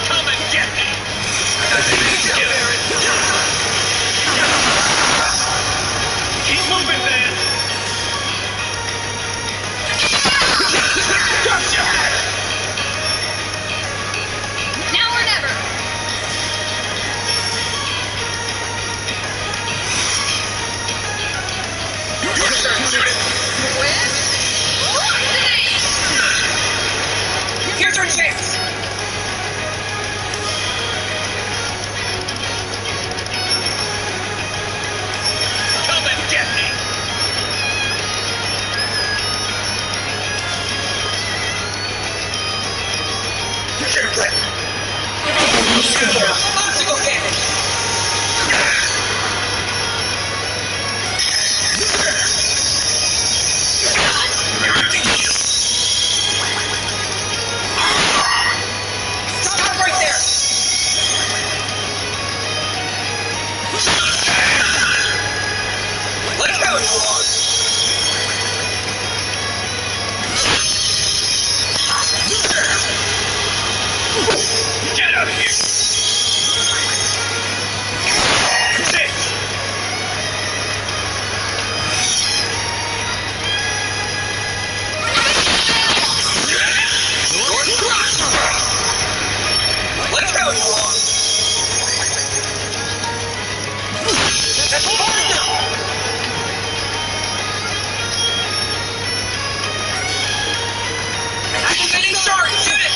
Come and get me. I think we should get there. Obstacle damage! Stop right there! Let go! Get out of here! Sit! Let go! That's far enough! Activating charge unit!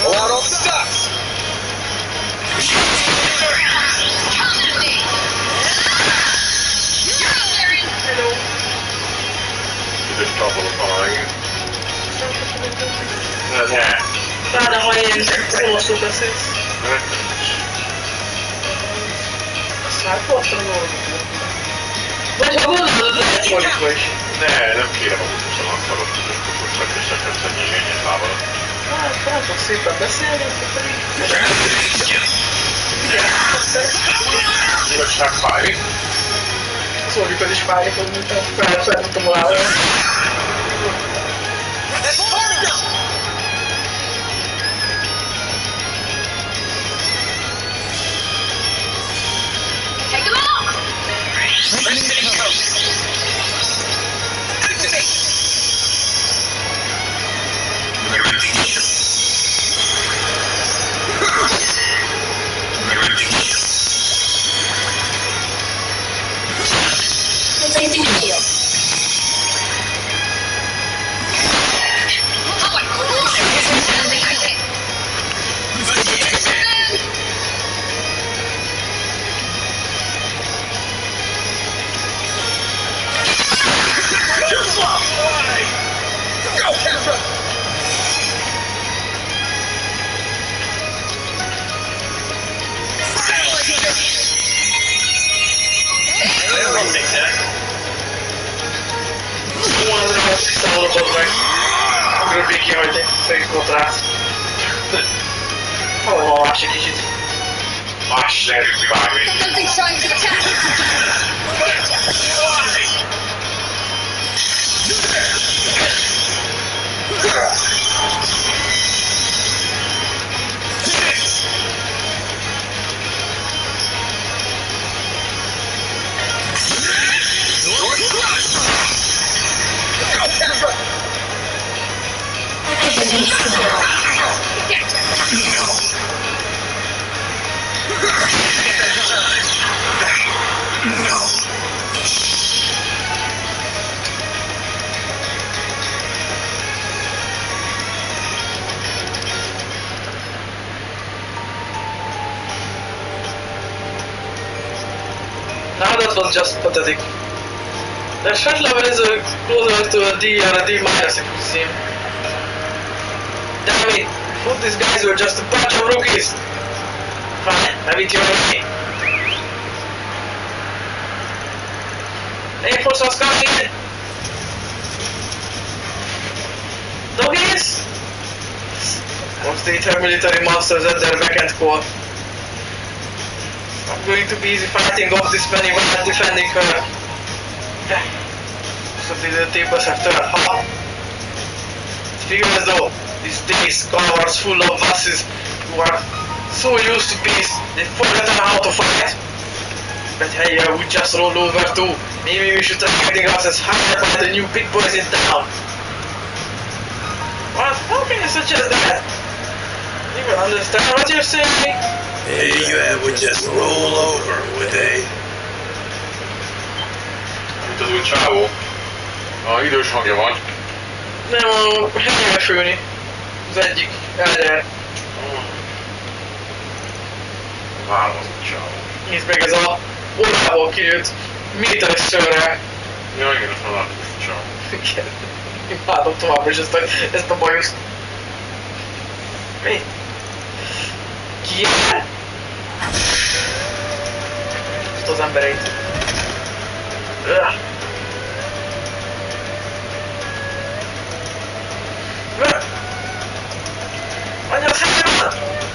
Pull out all the stops! Just couple of flying. Yeah. Várj, ha én hosszú beszélsz. Azt már portra gondolod. Vagy ha gondolod, lehet fordítva is. Ne, nem kérem a utcán akarod, hogy most megveszeket tenni ennyi lábbal. Hát, látok szépen beszélni, akkor pedig... Igazság fájni. Az orrukon is fájni fog, mint a felmutom a lábam. That's far enough! Take him out! Resonating coast! Activate! Placing shield. Oh my Go, Canberra! I'll take that. One of the most excited meg. Amiről végighagyni, szerintem rá. Hol van más egy kicsit? Más erőt vágni. Something's trying to attack. Now that was just pathetic. The first level is closer to a D or a D minus, it would seem. Damn it! Thought these guys were just a bunch of rookies. Fine, have it your way. Air Force was coming in. Doggies? Most data military monsters at their beck and call. Not going to be easy fighting off this many while defending her. Suddenly the tables have turned, huh? It figures as though these days covers full of buses who are so used to peace, they've forgotten how to fight. But hey, I would just roll over too. Maybe we should try getting ourselves hired by the new big boys in town. What? How can you suggest that? You will understand what you're saying. Maybe you would just roll over, would they? Mint az új csávó. Idős hangja van. Nem, a helyre főni. Az egyik elnyert. Várom az új csávó. Nézd meg, ez a orrából kijött military szörrel. Ja, igen, ezt már látom, ezt a csávó. Igen. Imádom továbbra is ezt a bajuszt. Mi? Ki? Ezt az embereit.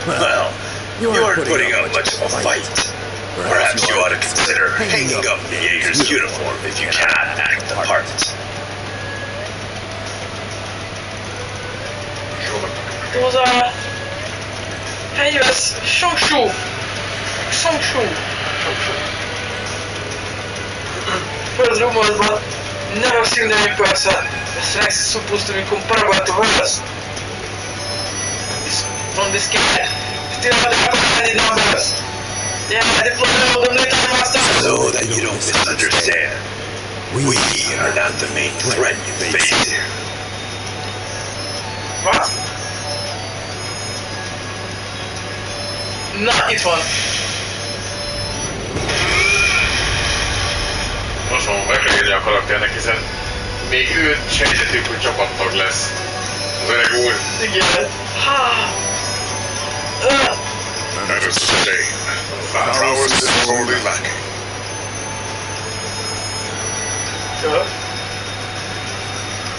Well, you aren't putting up much of a fight. Perhaps you ought to consider hanging up the Jaeger's uniform if you cannot act the part. Hozzá... Eljössz! Songsú! Songsú! Разумно, never seen any person that's supposed to be comparable to us. On this game, still have any numbers. Yeah, I deployed them later master. So that you don't misunderstand, we are not the main threat you face here. What? Na, itt van. Most mondom, meg kell írni a karakternek, hiszen még őt sejtetünk, hogy csapattag lesz. Az öreg úr. Igen. That is the same. Our hours is sorely lacking. Sure.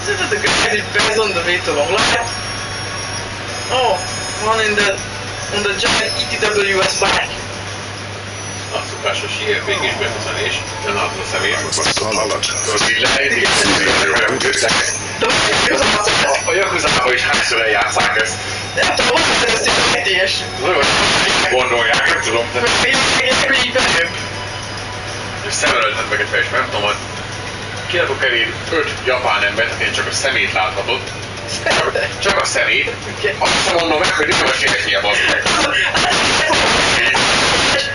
Isn't it the guy that based on the way to long line? Oh, one on the giant ETWS bike. A szokásos IRP-s beköszönés, nem látod a szemét. Apologize. így lehet, de a Yakuzában is hányszor eljátszák ezt. Nem tudom, hogy ez egy vetés. Nagyon gondolják, nem tudom. Én így belőbb. És szemelőzhet meg egy fejest, nem tudom, hogy kirakok elé 5 japán embert, akik csak a szemét láthatod. Csak a szemét. Azt mondom meg, hogy nem a sértnie, bazd meg.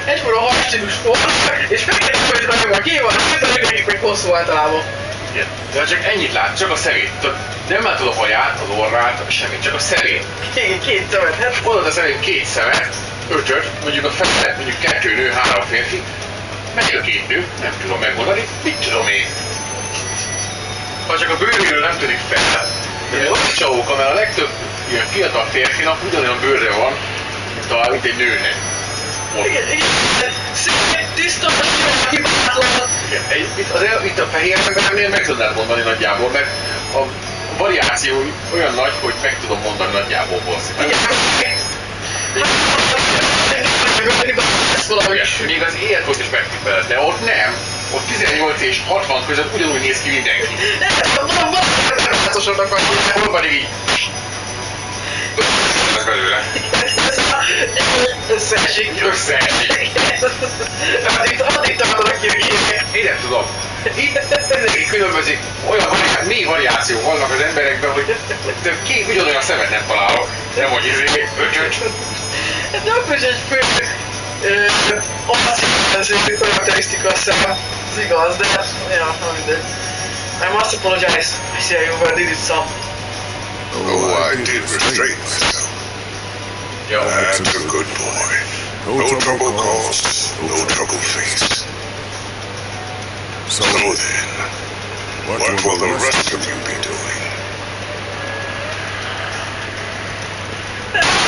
Egykor a harcstílus volt, és megkezdtem, hogy meg a kéval, hogy nekik meg hosszú általában. Igen. De csak ennyit lát, csak a szemét. Nem látod a haját, az orrát, semmit, csak a szemét. Két szemet, hát. Oda a szemét 2 szemet, 5-öt, mondjuk a fele, mondjuk 2 nő, 3 férfi. Melyik a 2 nő? Nem tudom megmondani, mit tudom én. Ha csak a bőréről nem tűnik fel, de olyan csavóka, mert a legtöbb ilyen fiatal férfinak ugyanolyan bőrre van, mint egy nőnek. Igen, szép, tiszta, hibátlan. Itt a fehér embernél meg tudnád mondani nagyjából, mert a variáció olyan nagy, hogy meg tudom mondani nagyjából valószínűleg. Még az életkort is megtippeled, de ott nem. Ott 18 és 60 között ugyanúgy néz ki mindenki. Hol pedig így. Belőle. Összeesik. Addig tartanak ki, hogy én nem tudom. Itt különbözik, olyan mély variáció vannak az emberekben, hogy két ugyanolyan szemet nem találok. Nem, hogy izé, 5-5. De akkor is egy fő azt karakterisztika a szem. Ez igaz, de ja, nem mindegy. I must apologize. I see I overdid it some. Oh, I did restrain myself. That's a good boy. No trouble caused, no trouble faced. So then, what will the rest of you be doing?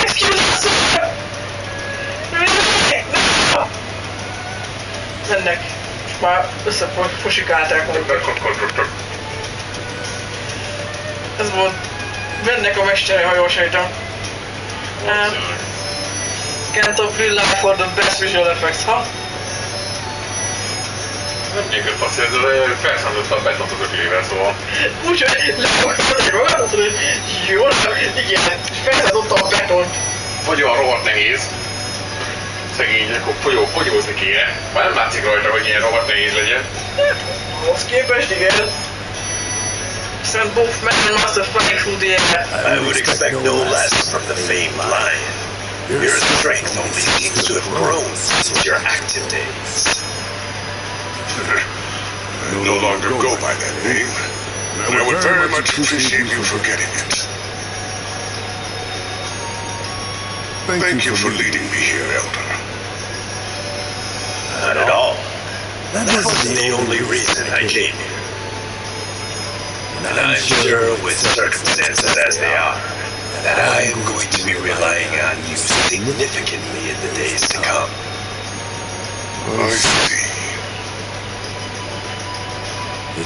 Excuse me, sir! Mennek. Már összefosikálták magukat. Ez volt. Mennek a mesteri hajósaitam. Can't top rely for the best visual effects, ha? Nem nélkül passzír, de felszállottam a betont az öklével, szóval. Úgyhogy lefolytattam, hogy jól, igen, és felszállottam a betont. Vagy olyan rohadt nehéz. Szegény, akkor fogyózni kéne. Már nem látszik rajta, hogy ilyen rohadt nehéz legyen. Ahhoz képest, igen. Send both men and master flying through the air. I would expect no less from the famed lion. Your strength only seems to have grown since your active days. I no longer go by that name, and I would very much appreciate you for getting it. Thank you for leading me here, Elder. Not at all. That wasn't the only reason I came here. And I'm sure with circumstances as they are, that I am going to be relying on you significantly in the days to come. I see.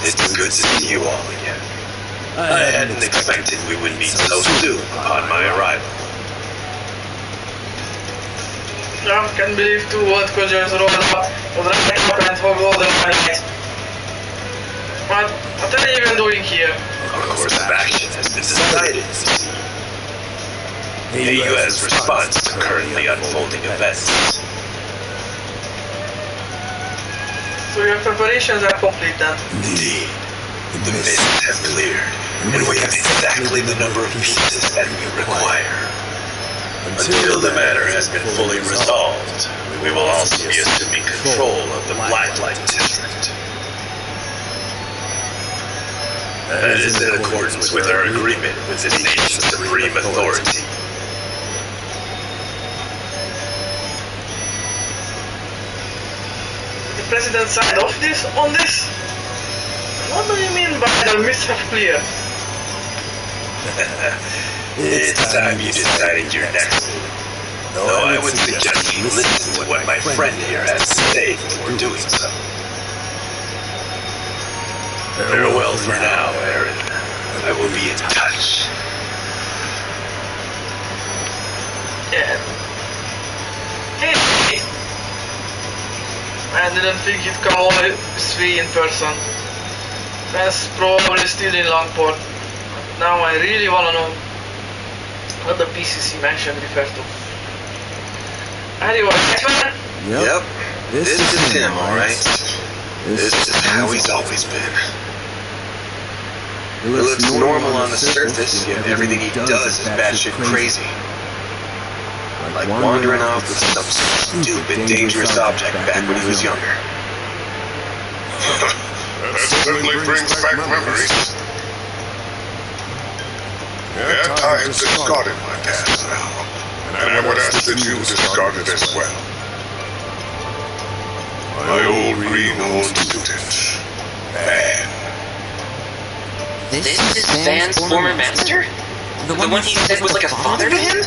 It's good to see you all again. I hadn't expected we would meet so soon upon my arrival. I can't believe 2 volt closures róla, az rájött fog oldani helyet. What are you even doing here? A course of action has been decided. The U.S. response to currently unfolding events. So your preparations are complete then? Indeed. The mists have cleared, and we have exactly the number of pieces that we require. Until the matter has been fully resolved, we will also be assuming control of the Blacklight District. That is in accordance with our agreement with the nation's supreme authority. The president signed off on this? What do you mean by the mists have cleared? It's time you decided your next move. Though I would suggest you listen to what my friend here has to say before doing so. Farewell for now, Aaron. I will be in touch. Yeah. Hey! I didn't think you'd come all this way in person. That's probably still in Longport. Now I really wanna know what the pieces he mentioned refer to. Are you alright, man? Yep. This is him, alright? This is how he's always been. He looks normal on the surface, yet everything he does is batshit crazy. Like wandering off with some stupid, dangerous object back when he was younger. That certainly brings back memories. At times discarded my past now, and I would ask that you discard it as well. My old greenhorn student, Van. This is Van's former master? The one he said was like a father to him?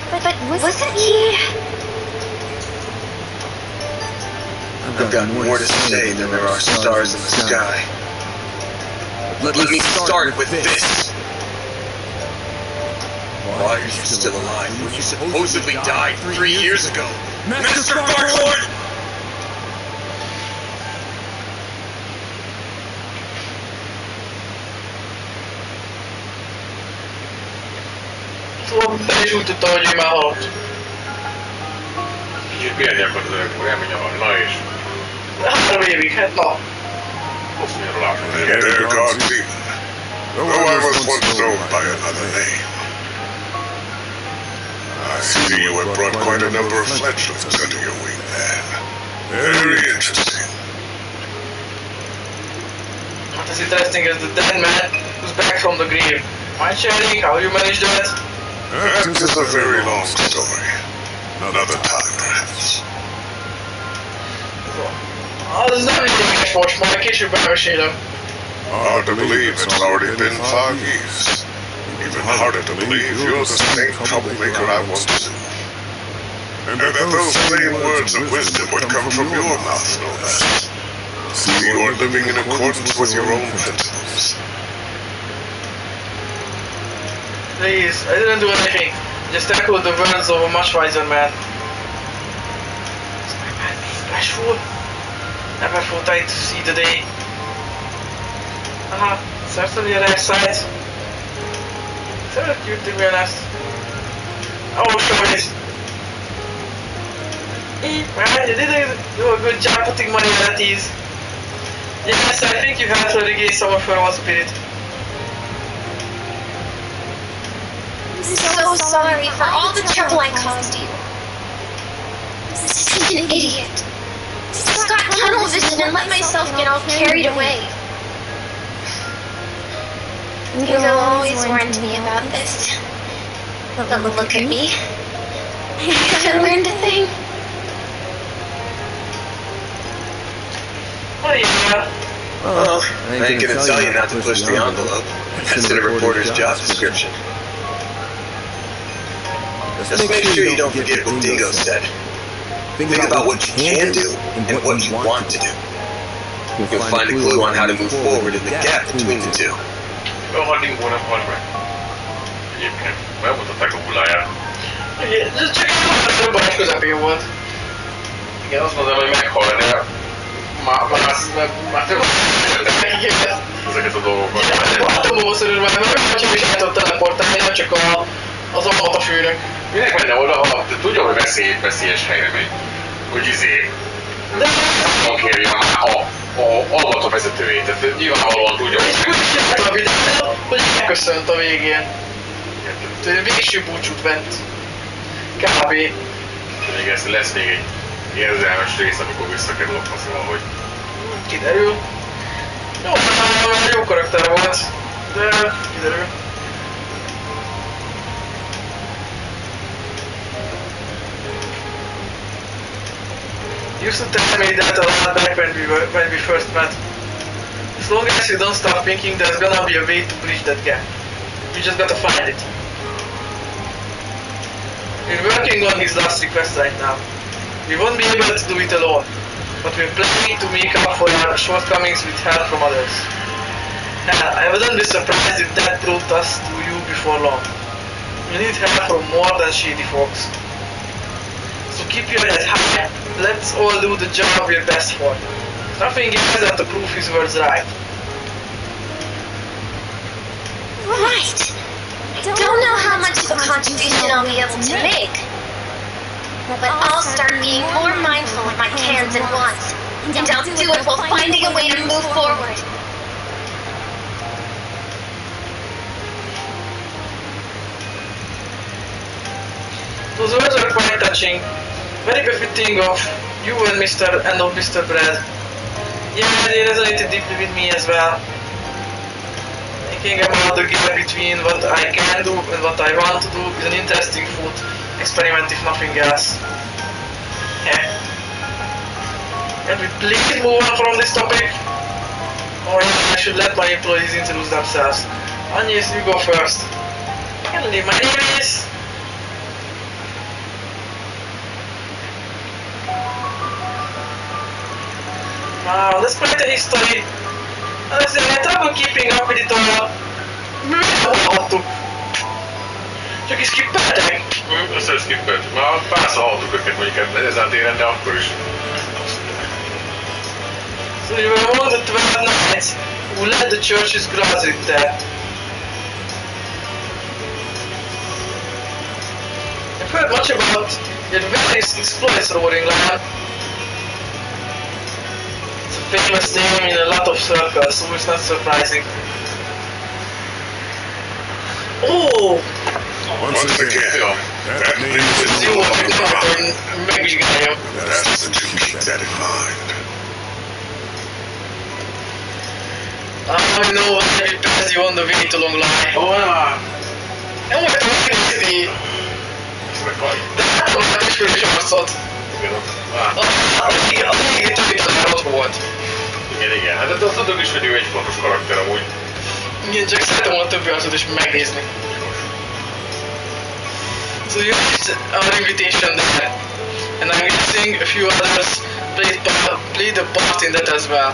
But wasn't he? I've got more to say than there are stars in the sky. Let me start with this. Why are you still alive when you supposedly died 3 years ago? Master Barkhorn! Szóval be is úgy tudta, hogy ő már halott. Kicsit pihenjen akkor élménye van, na és 3 évig, hát na. hosszú nyaralásra. There, God's even. Though I was once known by another name. I see you have brought quite a number of fledglings under your wing, man. Very interesting. What is interesting is the dead man who's back from the grave. Mind sharing how you managed that? That is a very long story. Another time, perhaps. Az nem lényeges most, majd később elmesélem. Hard to believe it's already been 5 years. Even harder to believe you're the same troublemaker I once knew. And that those same words of wisdom would come from your mouth, no less. See, you're living in accordance with your own principles. Please, I didn't do anything. Just echoed the words of a much wiser man. Is my man being bashful? Never thought I'd see the day. Certainly a rare sight. So cute to be honest. Oh, sure it is. Man, you did do a good job putting money at ease. Yes, I think you have to regain some of your own spirit. I'm so sorry for all the trouble I caused you. Such an idiot. Just got tunnel vision and let myself get all carried away. You've always warned me about this. But look at me. I haven't learned a thing. Oh yeah. Well, I ain't gonna tell you not to push the envelope. That's in a reporter's job description. Just make sure you don't forget what Dingo said. Think about what you can do and what you want to do. You'll find a clue on how to move forward in the gap between the two. Jó, ha Dingo nem halt meg. Egyébként megmutatták a hulláját. Igen, csak egy robbanás közepén volt. Igen, azt mondom, hogy meghal, de már több ezeket a dolgokat. Láttam valószínűleg, mert csak is el tudott teleportálni, nem csak az a főnök. Minek menne oda, ha tudja, hogy veszélyes helyre megy. Hogy nem kérje már a almató vezetőjét, tehát nyilvánvalóan tudja, hogy a videót, hogy megköszönt a végén. Végső búcsút vett. Kb. Még lesz még egy érzelmes rész, amikor visszakerül a faszba, hogy kiderül. Jó karakter volt, de kiderül. You should tell me that a lot back when we first met. As long as you don't stop thinking, there's gonna be a way to bridge that gap. You just gotta find it. We're working on his last request right now. We won't be able to do it alone, but we're planning to make up for our shortcomings with help from others. Hell, I wouldn't be surprised if that brought us to you before long. You need help from more than shady folks. So keep your head high. Let's all do the job we're best for. Nothing else than to prove his words right. Right. Don't know how much of a contribution I'll be able to make. But I'll start being more mindful of my cans and wants. And I'll do it while finding a way to move forward. Those words are quite touching. Very befitting of you and Mr. Brad. Yeah, they resonated deeply with me as well. Thinking about the gap between what I can do and what I want to do is an interesting thought experiment if nothing else. Yeah. Can we please move on from this topic? Or I should let my employees introduce themselves. Agnes, you go first. Hello, my name is... Wow, that's quite a history. Honestly, I had trouble keeping up with it all. Hallottuk. Csak is skippeltek. Összeskippelt. Már párszor hallottuk őket mondjuk ezen a téren, de akkor is. So you were one of the 12 knights who led the church's grassy death. I've heard much about your various exploits, Roaring Lion. Famous name in a lot of circles, so it's not surprising. Oh! Once again, that means it's You no want to longer megvizsgáljam. That's to keep that in mind. I know why we passed you on the way to Long Lie. Nem voltam megnézni. De látom, hogy is föl is arcot. Igen, az még többé már ott volt. Igen, hát azt tudod is, hogy ő egy fontos karakter amúgy. Igen, csak szeretem volna többi arcot is megnézni. So you reached our invitation there, and I'm guessing a few others played a part in that as well.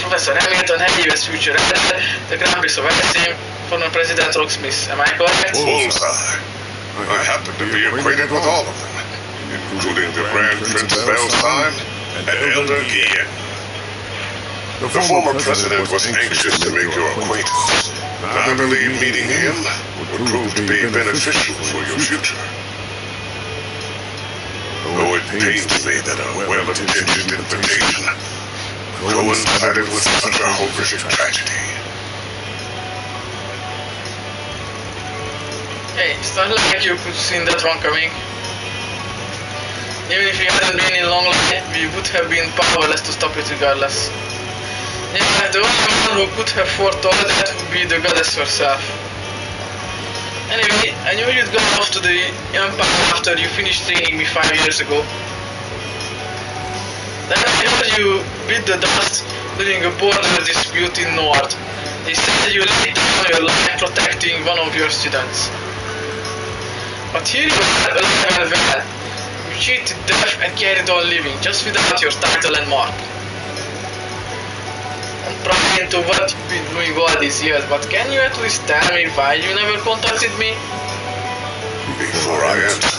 Professor Hamilton, heavy US future editor, the Grand Prix of Medicine, former President Rocksmith, am I correct? Bullseye. I happen to be acquainted with all of them, including the Grand Prince Belstein and Elder Guillen. The former president was anxious to make your acquaintance. I believe meeting him would prove to be beneficial for your future. Though it pains me that a well-intentioned invitation coincided with such a horrific tragedy. Hey, it's not like you could have seen that one coming. Even if you hadn't been in Long Line, we would have been powerless to stop it regardless. Yeah, the only one who could have foretold that would be the goddess herself. Anyway, I knew you'd gone off to the Empire after you finished training me 5 years ago. Then I heard you bit the dust during a border dispute in North. They said you laid down your life protecting one of your students. But here you are alive and well. You cheated death and carried on living, just without your title and mark. I'm prying into what you've been doing all these years, but can you at least tell me why you never contacted me? Before I answer,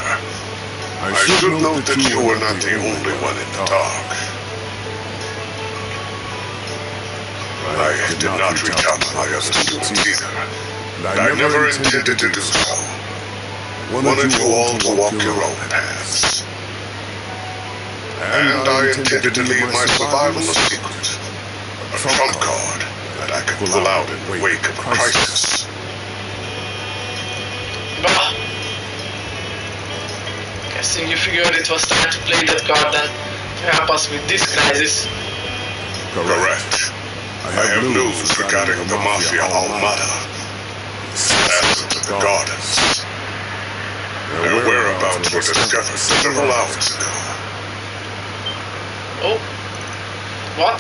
I should note that you were not the only one in the dark. I did not reach out to my other students either, and I never intended to do so. I wanted you all to walk your own paths. And I intended to leave my survival a secret, a trump card that I could pull out in the wake of a crisis. Bah! Guessing you figured it was time to play that card then, to help us with this crisis. Correct. I have news regarding the Mafia Almada, assassins of the Gardens. Their whereabouts were discovered several hours ago. Oh? What?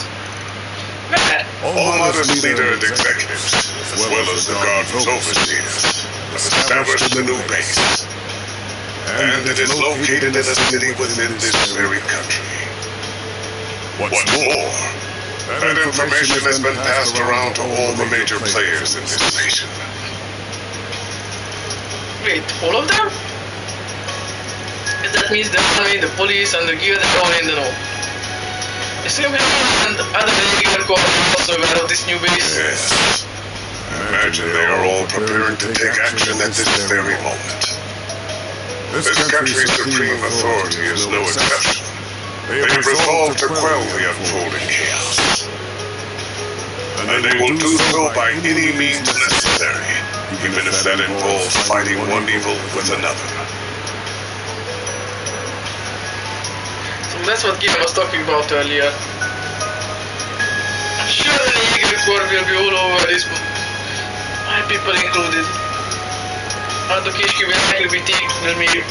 Where? Almada's leader and executives, as well as the Garden's overseers, have established a new base. And it is located in a city within this very country. What's more, that information has been passed around to all the major players in this nation. Wait, all of them? That means the army, the police, and the guild are all in the know. Assume everyone and other regular corps are also aware of this new base. Yes. Imagine they are all preparing to take action at this very moment. This country's supreme authority is no exception. They have resolved to quell the unfolding chaos. And they will do so by any means necessary, even if that involves fighting one evil with another. So that's what Gil was talking about earlier. I'm sure the Eagle Corps will be all over this, my people included. Ardokishki will likely be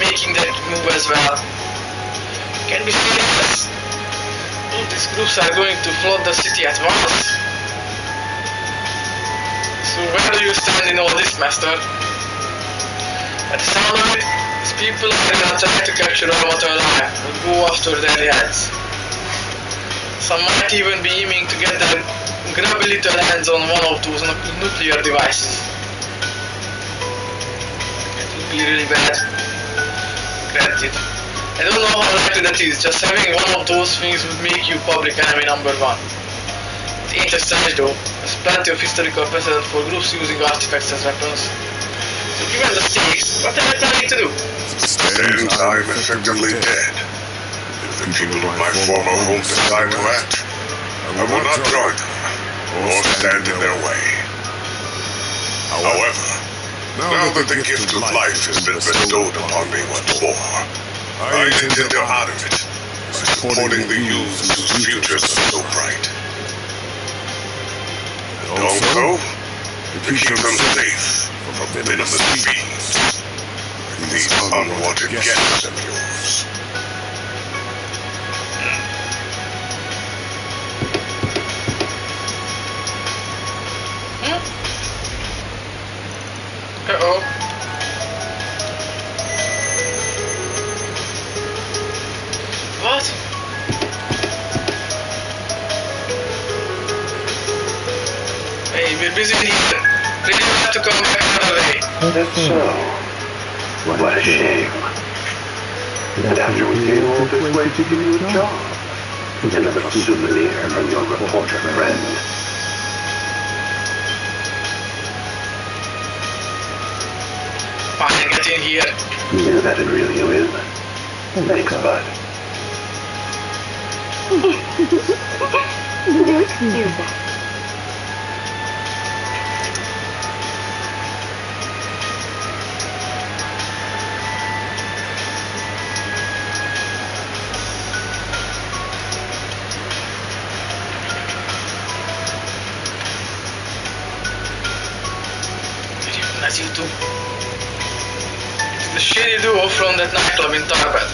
making that move as well. Can be serious. All these groups are going to flood the city at once. So where do you stand in all this, Master? At the sound of it, these people are gonna try to capture Almata alive and go after their heads. Some might even be aiming to get their grubby little hands on one of those nuclear devices. It would be really bad. Granted. I don't know how likely that is, just having one of those things would make you public enemy number one. It ain't as such though, there's plenty of historical precedent for groups using artifacts as weapons. So given the stakes, what are you planning to do? Since I'm effectively dead, if the people of my former home decide to act, I will not join them, or stand in their way. However, now that the gift of life has been bestowed upon me once more, I intend to honor it by supporting the youths whose futures are so bright. And also, to keep them safe from venomous fiends and these unwanted guests of yours. Uh-oh. What? Hey, we're busy here. We didn't have to come back another day. That's so. What a shame. And after we came all this way to give you a job, and a little souvenir from your reporter friend. Fine, get in here. Yeah, that'd reel you in. Thanks, bud. You'll excuse that. As you do. It's the shitty duo from that nightclub in Tarbet.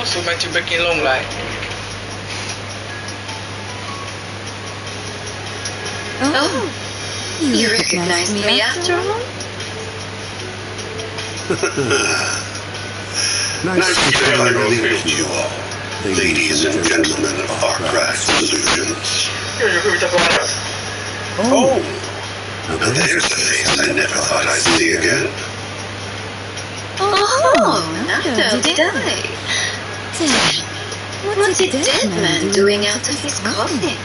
also met you back in Long Line. Oh, you recognize me after all? Nice to finally meet you all, ladies and gentlemen of Arcraft Solutions. Oh, now there's a face I never thought I'd see again. Oh, neither did I. Then, what's a dead man doing out of his coffin?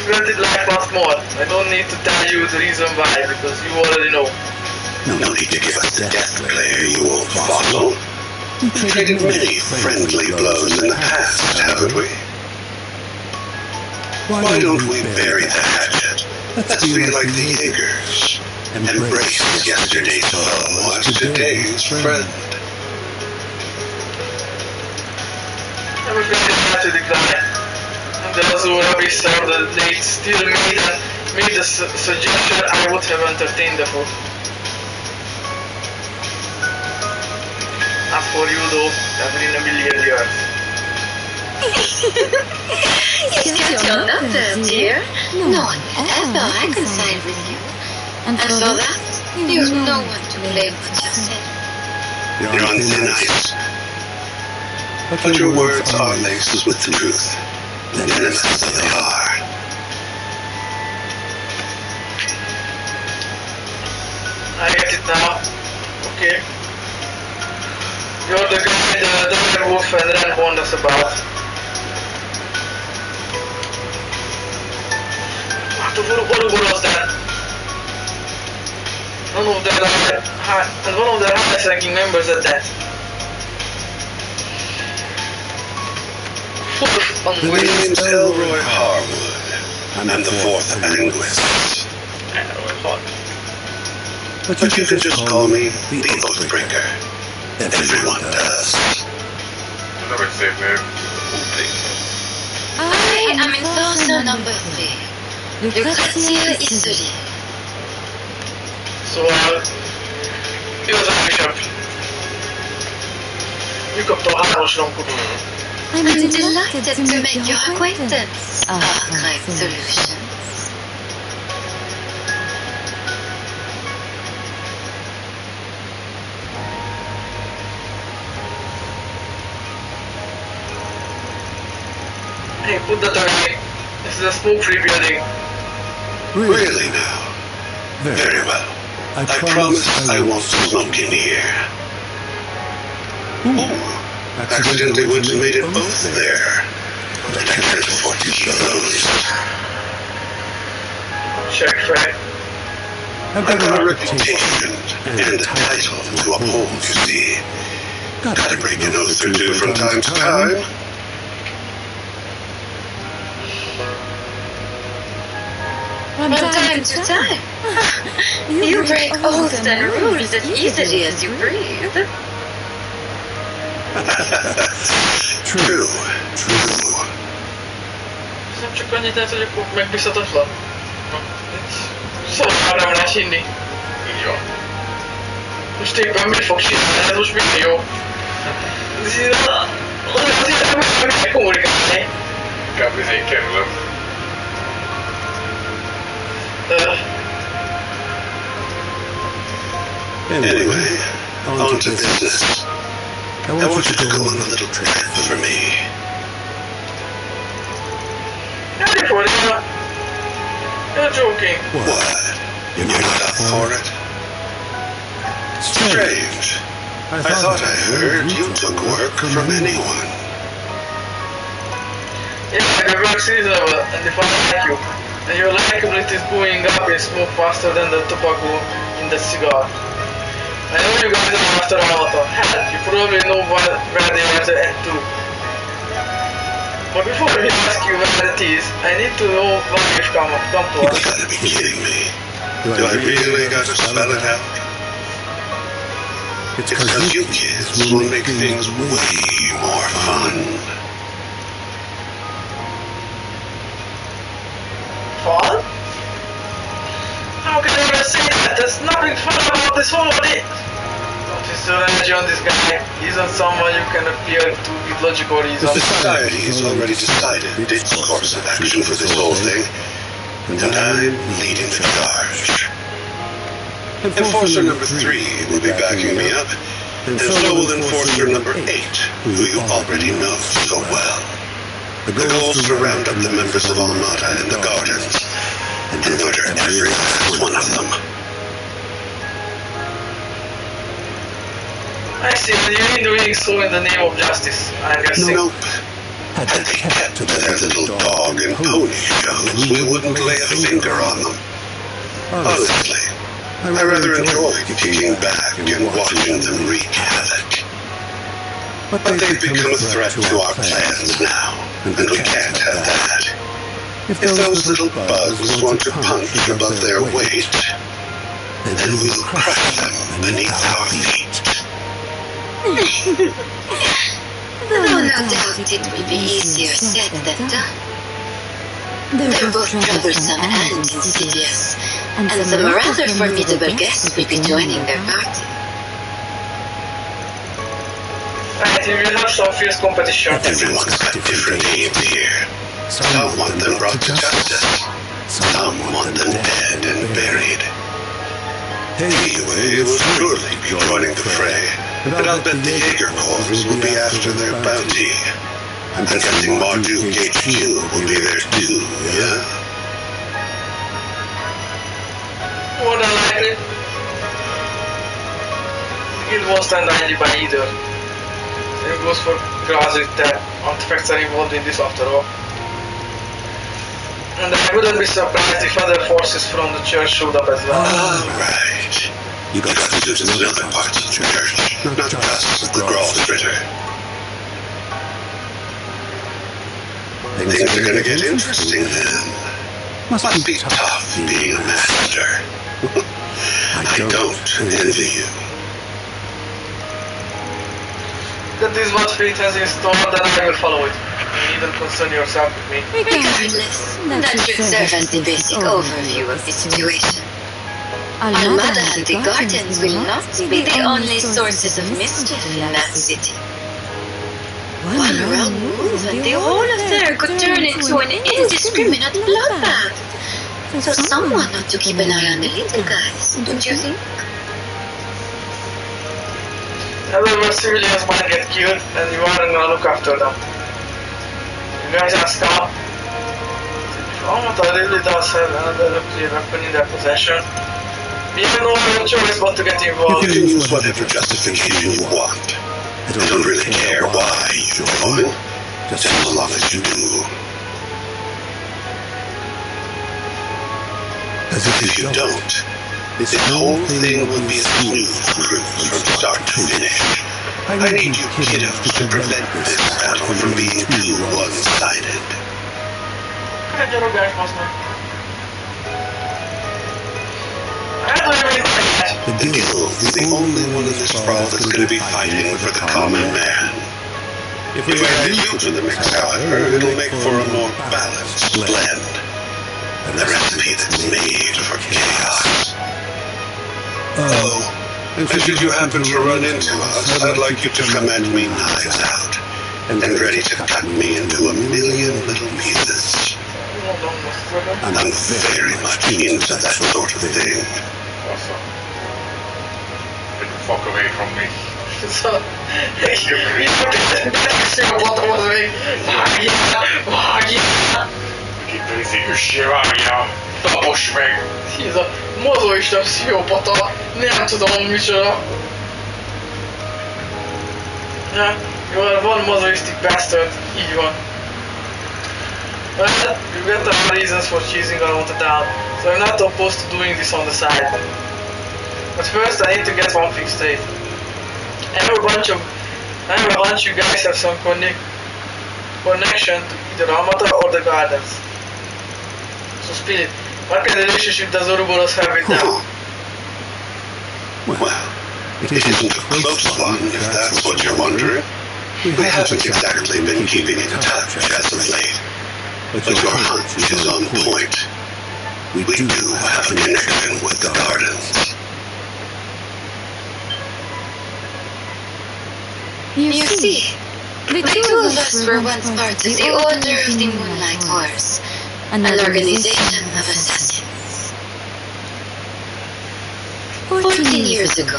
Granted life once more. I don't need to tell you the reason why, because you already know. No need to give us the death glare, you old fossil. We've traded many friendly blows in the past, haven't we? Why don't we bury the hatchet? Let's be like the Jaegers. Embrace yesterday's foe as today's friend. I'm afraid it's not to decline. And those who have reserved the date still made the suggestion I would have entertained the food. As for you though, never in a million years. He's got your number, dear. No one ever reconciled with you. And for that, you've no one to blame but yourself. You're on thin ice. But your words are laced with the truth. Venomous though they are. I get it now. Okay. You're the guy the werewolf and Ren warned us about. What was that? One of their highest ranking members at that. My name's Elroy Harwood. I'm the fourth Anguist. But you can just call me the Oathbreaker. Everyone does. Another safe name. I am enforcer number 3. Lucrezia Isuri. So, igazán kisebb. Mi kapta a 3-as rankot? I'm delighted to make your acquaintance, Archive Solutions. Hey, put that away. This is a smoke-free building. Really now? Very well. I promise I won't smoke in here. Ooh, accidentally went and made an oath there. But I can't afford to keep those. Check, Fred. I've got a reputation and a title to uphold, you see. Gotta break an oath or two from time to time. From time to time. You break oaths and rules as easily as you breathe. True. Nem csak annyit lehet, hogy akkor megbízhatatlan. Szóval nem lesz inni. Így van. Most éppen mit fog csinálni? Ez most minden jó. Azért meg kommunikálni. Inkább izé kerülöm. Anyway, on to business. I want you to go on a little trip for me. Ready for it, you're joking. What? You're not up for it? Strange. I thought I heard you took work from anyone. Yeah, the work seasonable and if I like you. And your likability is going up in smoke faster than the tobacco in the cigar. I know you guys are after a lot of help. You probably know where they are at too. But before we ask you where it is, I need to know why you've come to You us. gotta be kidding me. Do I really gotta spell it out? It's because you kids will make things way more fun. Fun? How can you ever say that? There's nothing fun about this holiday. Don't you So energy on this guy isn't someone you can appeal to with logical The reasons. society has already decided its course of action for this whole thing, and I'm leading the charge. Enforcer number 3 will be backing me up, and so will Enforcer number 8, who you already know so well. The goal is to round up the members of Almada and the Gardens, and murder every last one of them. I see, you mean doing so in the name of justice, I'm guessing. Nope. Had they kept to their little dog and pony shows, we wouldn't lay a finger on them. Honestly, I rather enjoy kicking back and watching them wreak havoc. But they've become a threat to our plans now, and we can't have that. If those little bugs want to punch above their weight, then we'll crush them beneath our feet. Though no doubt it will be easier said than done. They're both troublesome and insidious, and some rather formidable guests will be joining their party. Right, we will have some fierce competition. Everyone's got different aims here. Some want them brought to justice. Some want them dead and buried. Anyway, we'll surely be joining the fray, but I'll bet the Jaeger Corps will be after their bounty. I'm guessing Marduk HQ will be there too, yeah? More than likely. It won't stand idly by either. Same goes for Grazit, that artifacts are involved in this after all. And I wouldn't be surprised if other forces from the church showed up as well. Alright. You got students in other parts of the church, not just the Grallstritter. Things are gonna get interesting then. Must be tough being a master. I don't envy you. That is what fate has in store, then I will follow it. You needn't concern yourself with me. Regardless, that should serve as the basic overview of the situation. Almada and the Gardens will not be the only sources of mischief in that city. One wrong move and the whole affair could turn into an indiscriminate bloodbath. So someone ought to keep an eye on the little guys, don't you think? Otherwise civilians might get killed and you aren't gonna look after them. You guys are scum. If Almada really does have another nuclear weapon in their possession, we have no other choice but to get You involved. can use whatever justification you want. I don't really care why you join, just as long as you do. As if you don't, this whole thing would be a smooth cruise from start to finish. I need you kiddos to prevent this battle from being too one-sided. The Guild is the only one in this brawl that's going to be fighting for the common man. If we add you to the mix, however, it'll make for a more balanced blend. And the recipe that's made for chaos. Oh, and should you happen to run into us, I'd like you to come at me knives out, and ready to cut me into a million little pieces. I'm very much into that sort of thing. Get the fuck away from me. So, Képezi, üssél, vágja! Tapos meg! ez a mozoista pszichopata, nem tudom micsoda. Ja, you are one mozoistic bastard, így van. Well, you got the reasons for chasing around the town, so I'm not opposed to doing this on the side. But first I need to get one thing straight. I know a bunch you guys have some connection to either Almada or the Gardens. So Spirit, what kind of relationship does Ouroboros have with them? Well, it isn't a close one, if that's what you're wondering. We haven't exactly been keeping in touch as of late. But your hunch is on point. We do have a connection with the Gardens. You see, the two of us were once part of the Order of the Moonlight Horse, an organization of assassins. 14 years ago,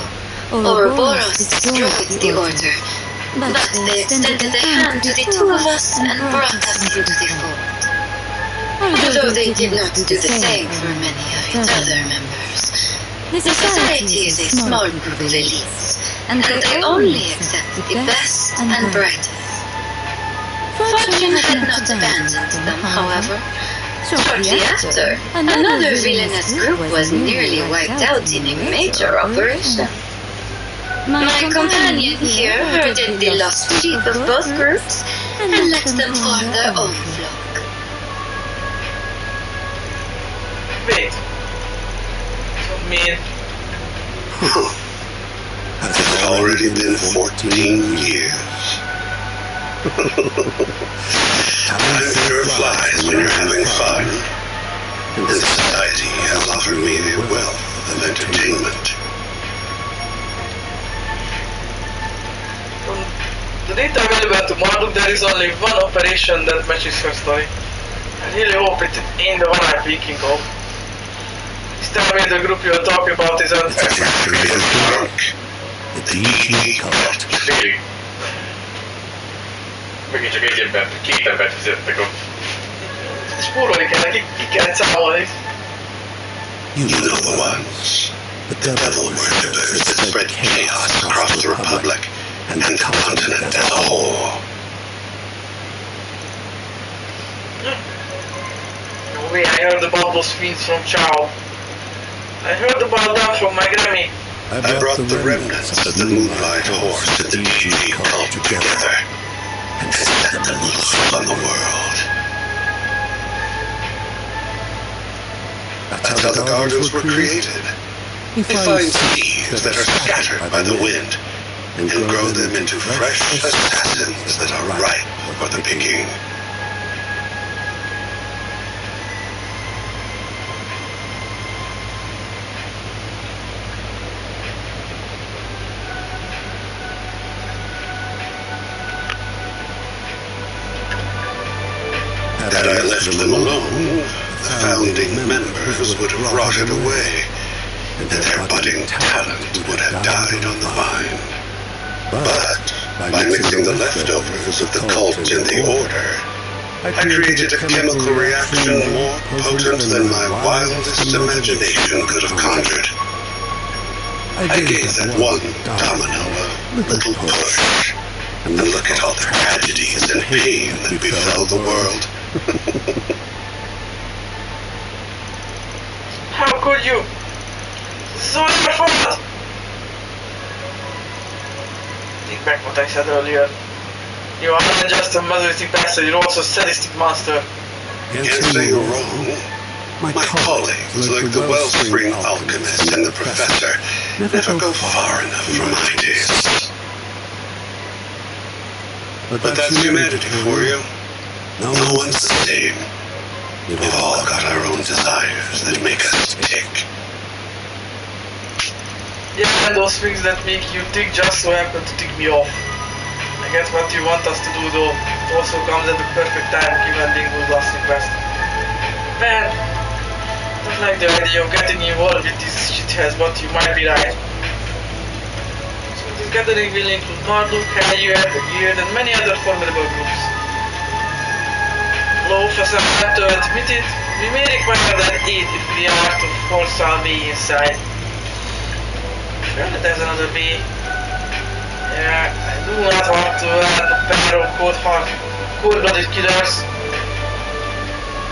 Ouroboros destroyed the Order, but they extended a hand to the two of us and brought us into the fold. Although they did not do the same for many of its other members. The society is a small group of elites, and they only accept the best and brightest. Fortune had not abandoned them, however. Shortly after, another villainous group was nearly wiped out in a major operation. My companion here herded the lost sheep of both groups and let them form their own flock. Wait. Man. It's already been 14 years. Time sure flies when you're having fun. And society has offered me a wealth of entertainment. The data available to Marduk, there is only one operation that matches her story. I really hope it ain't the one I'm thinking of. Please tell me the group you're talking about is on The DG cult. Félig. Megint csak egy embert, két embert fizettek ott. Spórolni kell, ki kell számolni. You know the ones. The devil worshippers that spread chaos across the Republic and the continent as a whole. No way, I heard about those fiends from Chow. I heard about them from my Grammy. I brought the remnants of the Moonlight Horse and the DG cult together and set them loose on the world. That's how the Gargos were created. They find seeds that are scattered by the wind and grow them into fresh assassins that are ripe for the picking. Had I left them alone, the founding members would have rotted away, and their budding talent would have died on the vine. But by mixing the leftovers of the cult and the Order, I created a chemical reaction more potent than my wildest imagination could have conjured. I gave that one domino a little push, and look at all the tragedies and pain that befell the world. How could you? This is all your fault! Take back what I said earlier. You are not just a motherly bastard, you're also a sadistic monster. Can't say you're wrong. My colleagues, like the Wellspring Alchemist and the Professor, never go far enough for my tastes. But that's humanity for you. No one's the same. We've all got our own desires that make us tick. Yeah, and those things that make you tick just so happen to tick me off. I guess what you want us to do though also comes at the perfect time given Dingo's last request. Man, I don't like the idea of getting involved with these shitheads, but you might be right. So this gathering will include Marduk, Hayuet, the Guild, and many other formidable groups. Though for some time to admit it, we may require their aid if we are to force our way inside. Surely there's another way. Yeah, I do not want to help a pair of cold-blooded killers.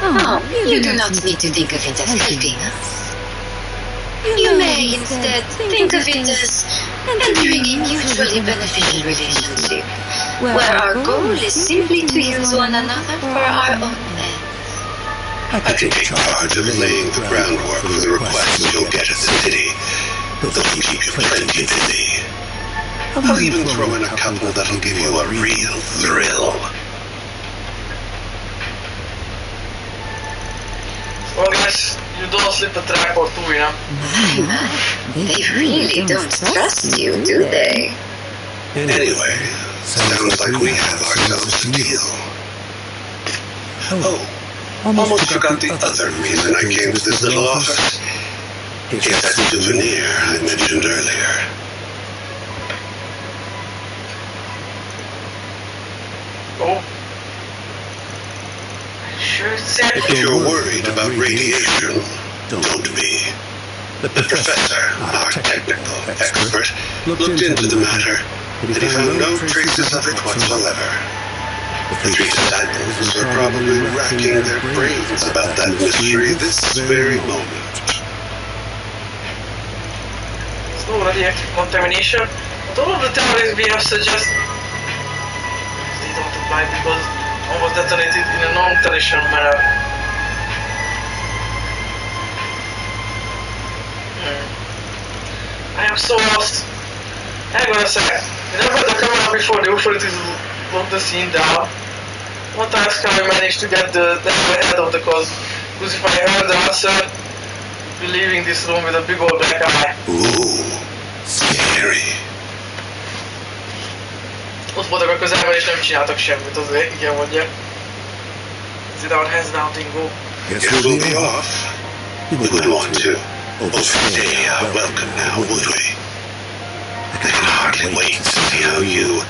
Oh, you do not need to think of it as helping us. You may instead think of it as entering a mutually beneficial relationship, where our goal is simply to use one another for our own ends. I can take charge of laying the groundwork for the requests you'll get at the city. They'll keep you plenty busy. I'll even throw in a couple that'll give you a real thrill. Well guys, you don't slip a trap or two, you know? They really don't trust you, do they? Anyway, Sounds like we have ourselves a deal. Oh, almost forgot the other reason I came to this little office. Get that souvenir I mentioned earlier. Oh. Sure said. If you're worried about radiation, don't be. The professor, our technical expert, looked into the matter, and he found no traces of it whatsoever. The three disciples are probably racking their brains about that mystery this very moment. No radioactive contamination. But all of the theories we have suggest they don't apply because one was detonated in a non-traditional manner. I am so lost. Hang on a second. I never had the camera before the authorities locked the scene down. What else can we manage to get the head of the cause? Because if I heard the answer, I'd be leaving this room with a big old black eye. Ooh, scary. Ott voltak a közelben és nem csináltak semmit, azért igen mondja. Sit down, hands down, Dingo. Guess we'll be off. We wouldn't want to overstay our welcome now, would we? I can hardly wait to see how you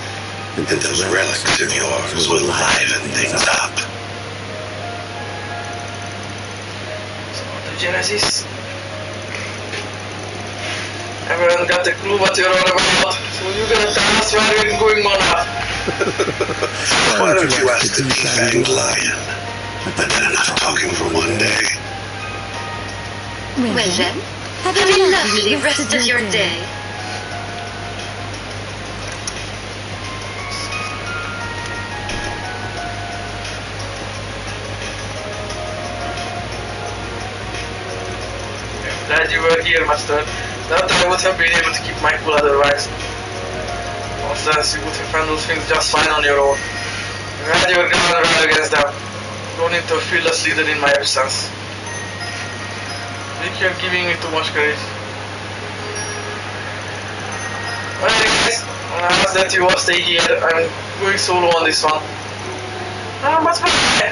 and those relics of yours will liven things up. So, the Genesis. Everyone got a clue what you're all about, so you're gonna tell us where we're going on now. Why don't you ask the defanged lion? I've had enough talking for one day. Well then, have a lovely rest of your day. Glad you were here, Master. Not that I would have been able to keep my cool otherwise. Else you would have handled things just fine on your own. I'm glad you were gonna run against them. Going into a fearless leader in my absence. I think you're giving me too much credit. Well, anyways, I ask that you all stay here. I'm going solo on this one. But why?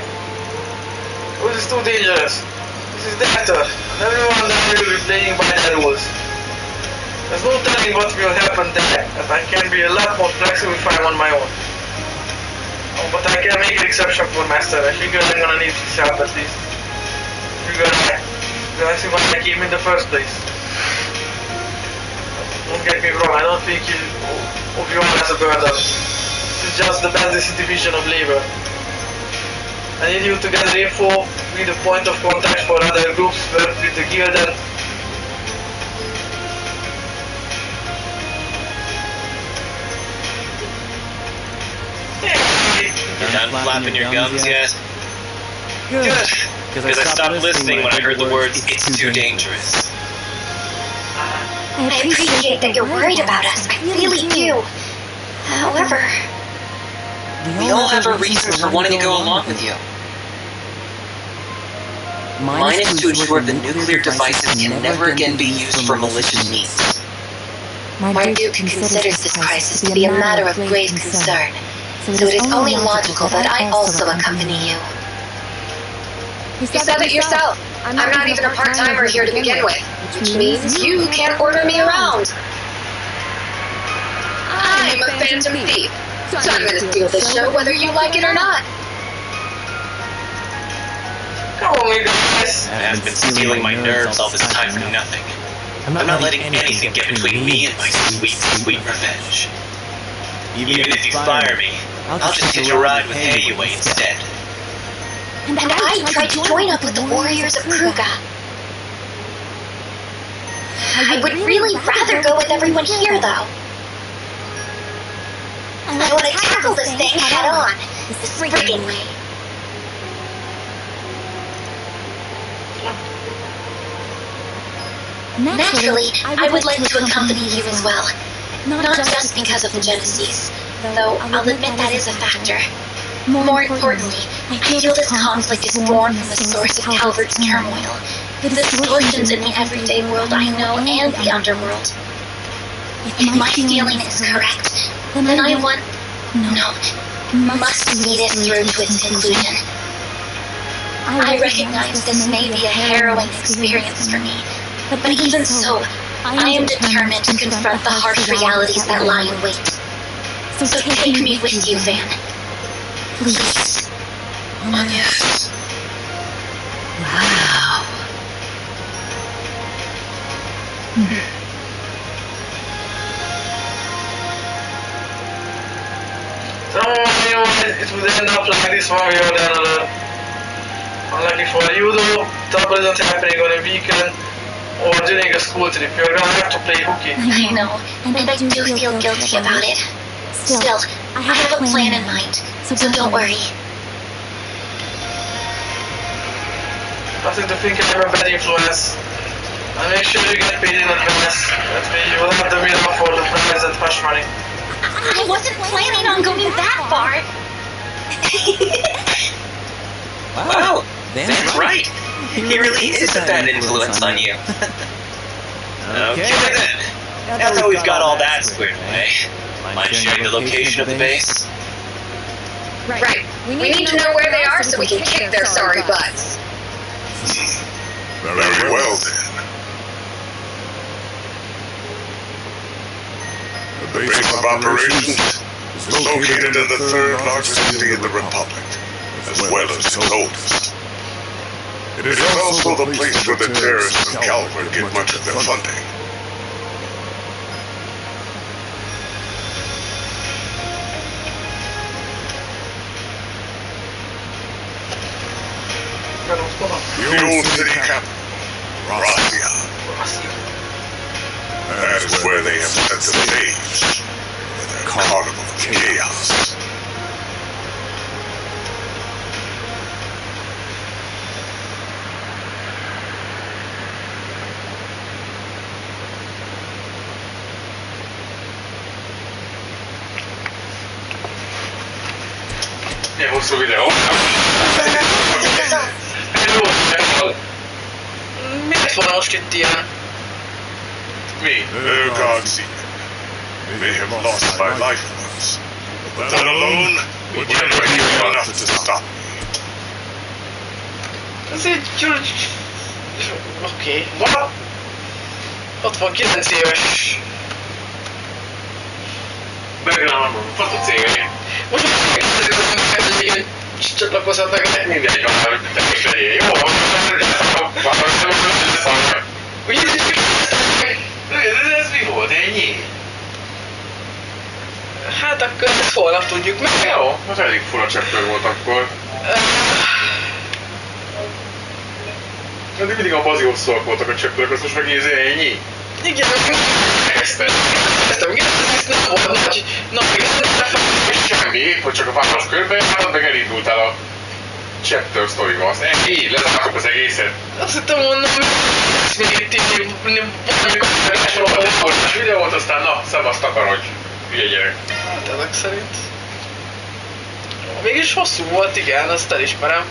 This is too dangerous. This is Dactor, and everyone that will be playing by their rules. There's no telling what will happen there, and I can be a lot more flexible if I'm on my own. Oh, but I can make an exception for Master. I figure I'm gonna need his help at least. That's why I came in the first place. Don't get me wrong, I don't think of you all as a burden. This is just the best division of labor. I need you to gather info, be the point of contact for other groups, work with the guild and... You done flapping your gums yet? Good. Because I stopped listening when I heard the words, "It's too dangerous." I appreciate that you're worried about us. I really do. However, We all have our reasons for wanting to go along with you. Mine is to ensure the nuclear devices can never again be used for malicious means. my Duke considers this crisis to be a matter of grave concern, so it is only logical that I also accompany you. You said it yourself. I'm not even a part-timer here to begin with, which means you can't order me around. I'm a phantom thief, so I'm gonna steal this show whether you like it or not. Come on, you guys. That has been stealing my nerves all this time for nothing. I'm not letting anything get between me and my sweet, sweet revenge. Even if you fire me, I'll just hitch a ride with Ayue instead. And I tried to join up with the warriors of Kruga. I would really rather go with everyone here, though. I want to tackle this thing head on, this friggin' way. Naturally, I would like to accompany you as well. Not just because of the Genesis, though I'll admit that is a factor. More importantly, I feel this conflict is born from the source of Calvert's turmoil, the distortions in the everyday world I know and the underworld. If my feeling is correct, then I want No. Must see this through to its conclusion. I recognize this may be a harrowing experience for me, but even so, I am determined to confront the harsh realities that lie in wait. So take me with you, Van. Please. Oh, yes. Wow. It would end up like this one way or the other. Unlucky for you though, trouble isn't happening on a weekend or during a school trip. You're gonna have to play hooky. I know, and I do feel guilty about it. Still, I have a plan in mind, so don't worry. Nothing to think I'm a bad influence. And make sure you get paid in advance. That way you will have the minimum for the prize and hush money. I wasn't planning on going that far. Wow, Van's right. He really is a bad influence on you. Okay then. Now that we've got all that squared away, mind sharing the location of the base? Right. We need to know where they are so we can kick their sorry butts. Very well then. The base of operations is located in the third largest city in the Republic, as well as Solus. It is also the place where the terrorists of Calvert get much of their funding. The old city capital, Razia. That is where they have set the stage for their carnival of chaos. Nie, hosszú videó. Miért van most itt ilyen? Mi? Oh, God, see. They have lost my life once. But that alone would never be enough to stop me. Ez egy... Oké. What? 69 éves. Background, fotocégé. Most már hogy csatlakozhatnak. Mindegy, van már, te is legyél. Jó, van, Ugye ez mi volt, ennyi? Hát akkor ezt holnap tudjuk meg. Jó, az elég fura cseppő volt akkor. Eddig mindig a bazi hosszúak voltak a cseppők, az most meg ennyi? Igen, Kezdted. igen, ez nem volt nagy. Na, Semmi, hogy csak a város körbe jártad, meg elindultál a chapter sztoriba. Azt ennyi, lezártuk az egészet. Azt hittem mondom, hogy ezt még itt a videót, aztán na, szavasz takarodj, hülye gyerek. Hát ezek szerint. Mégis hosszú volt, igen, azt elismerem.